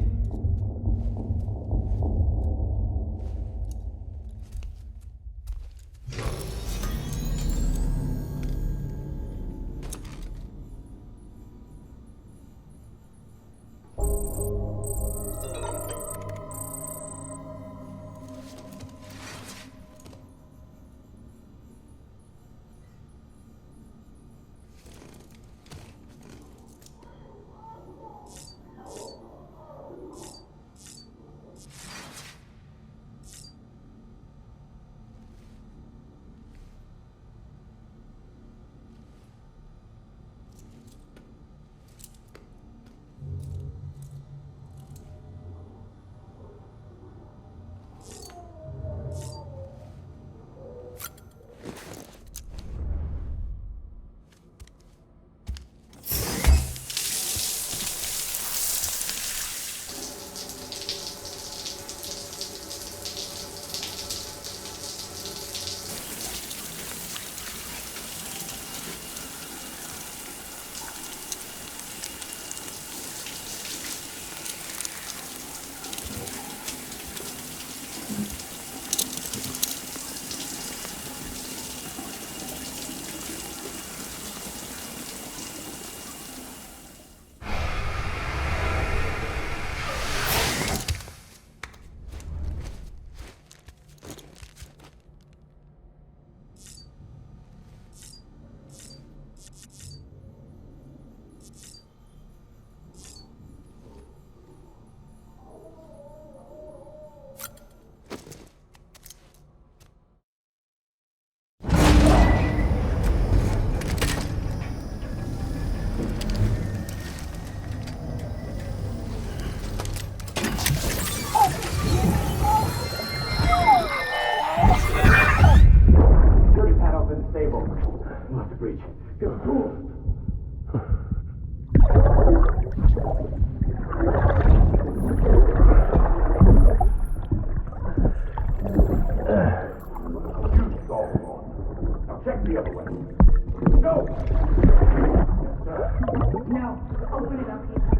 No, open it up.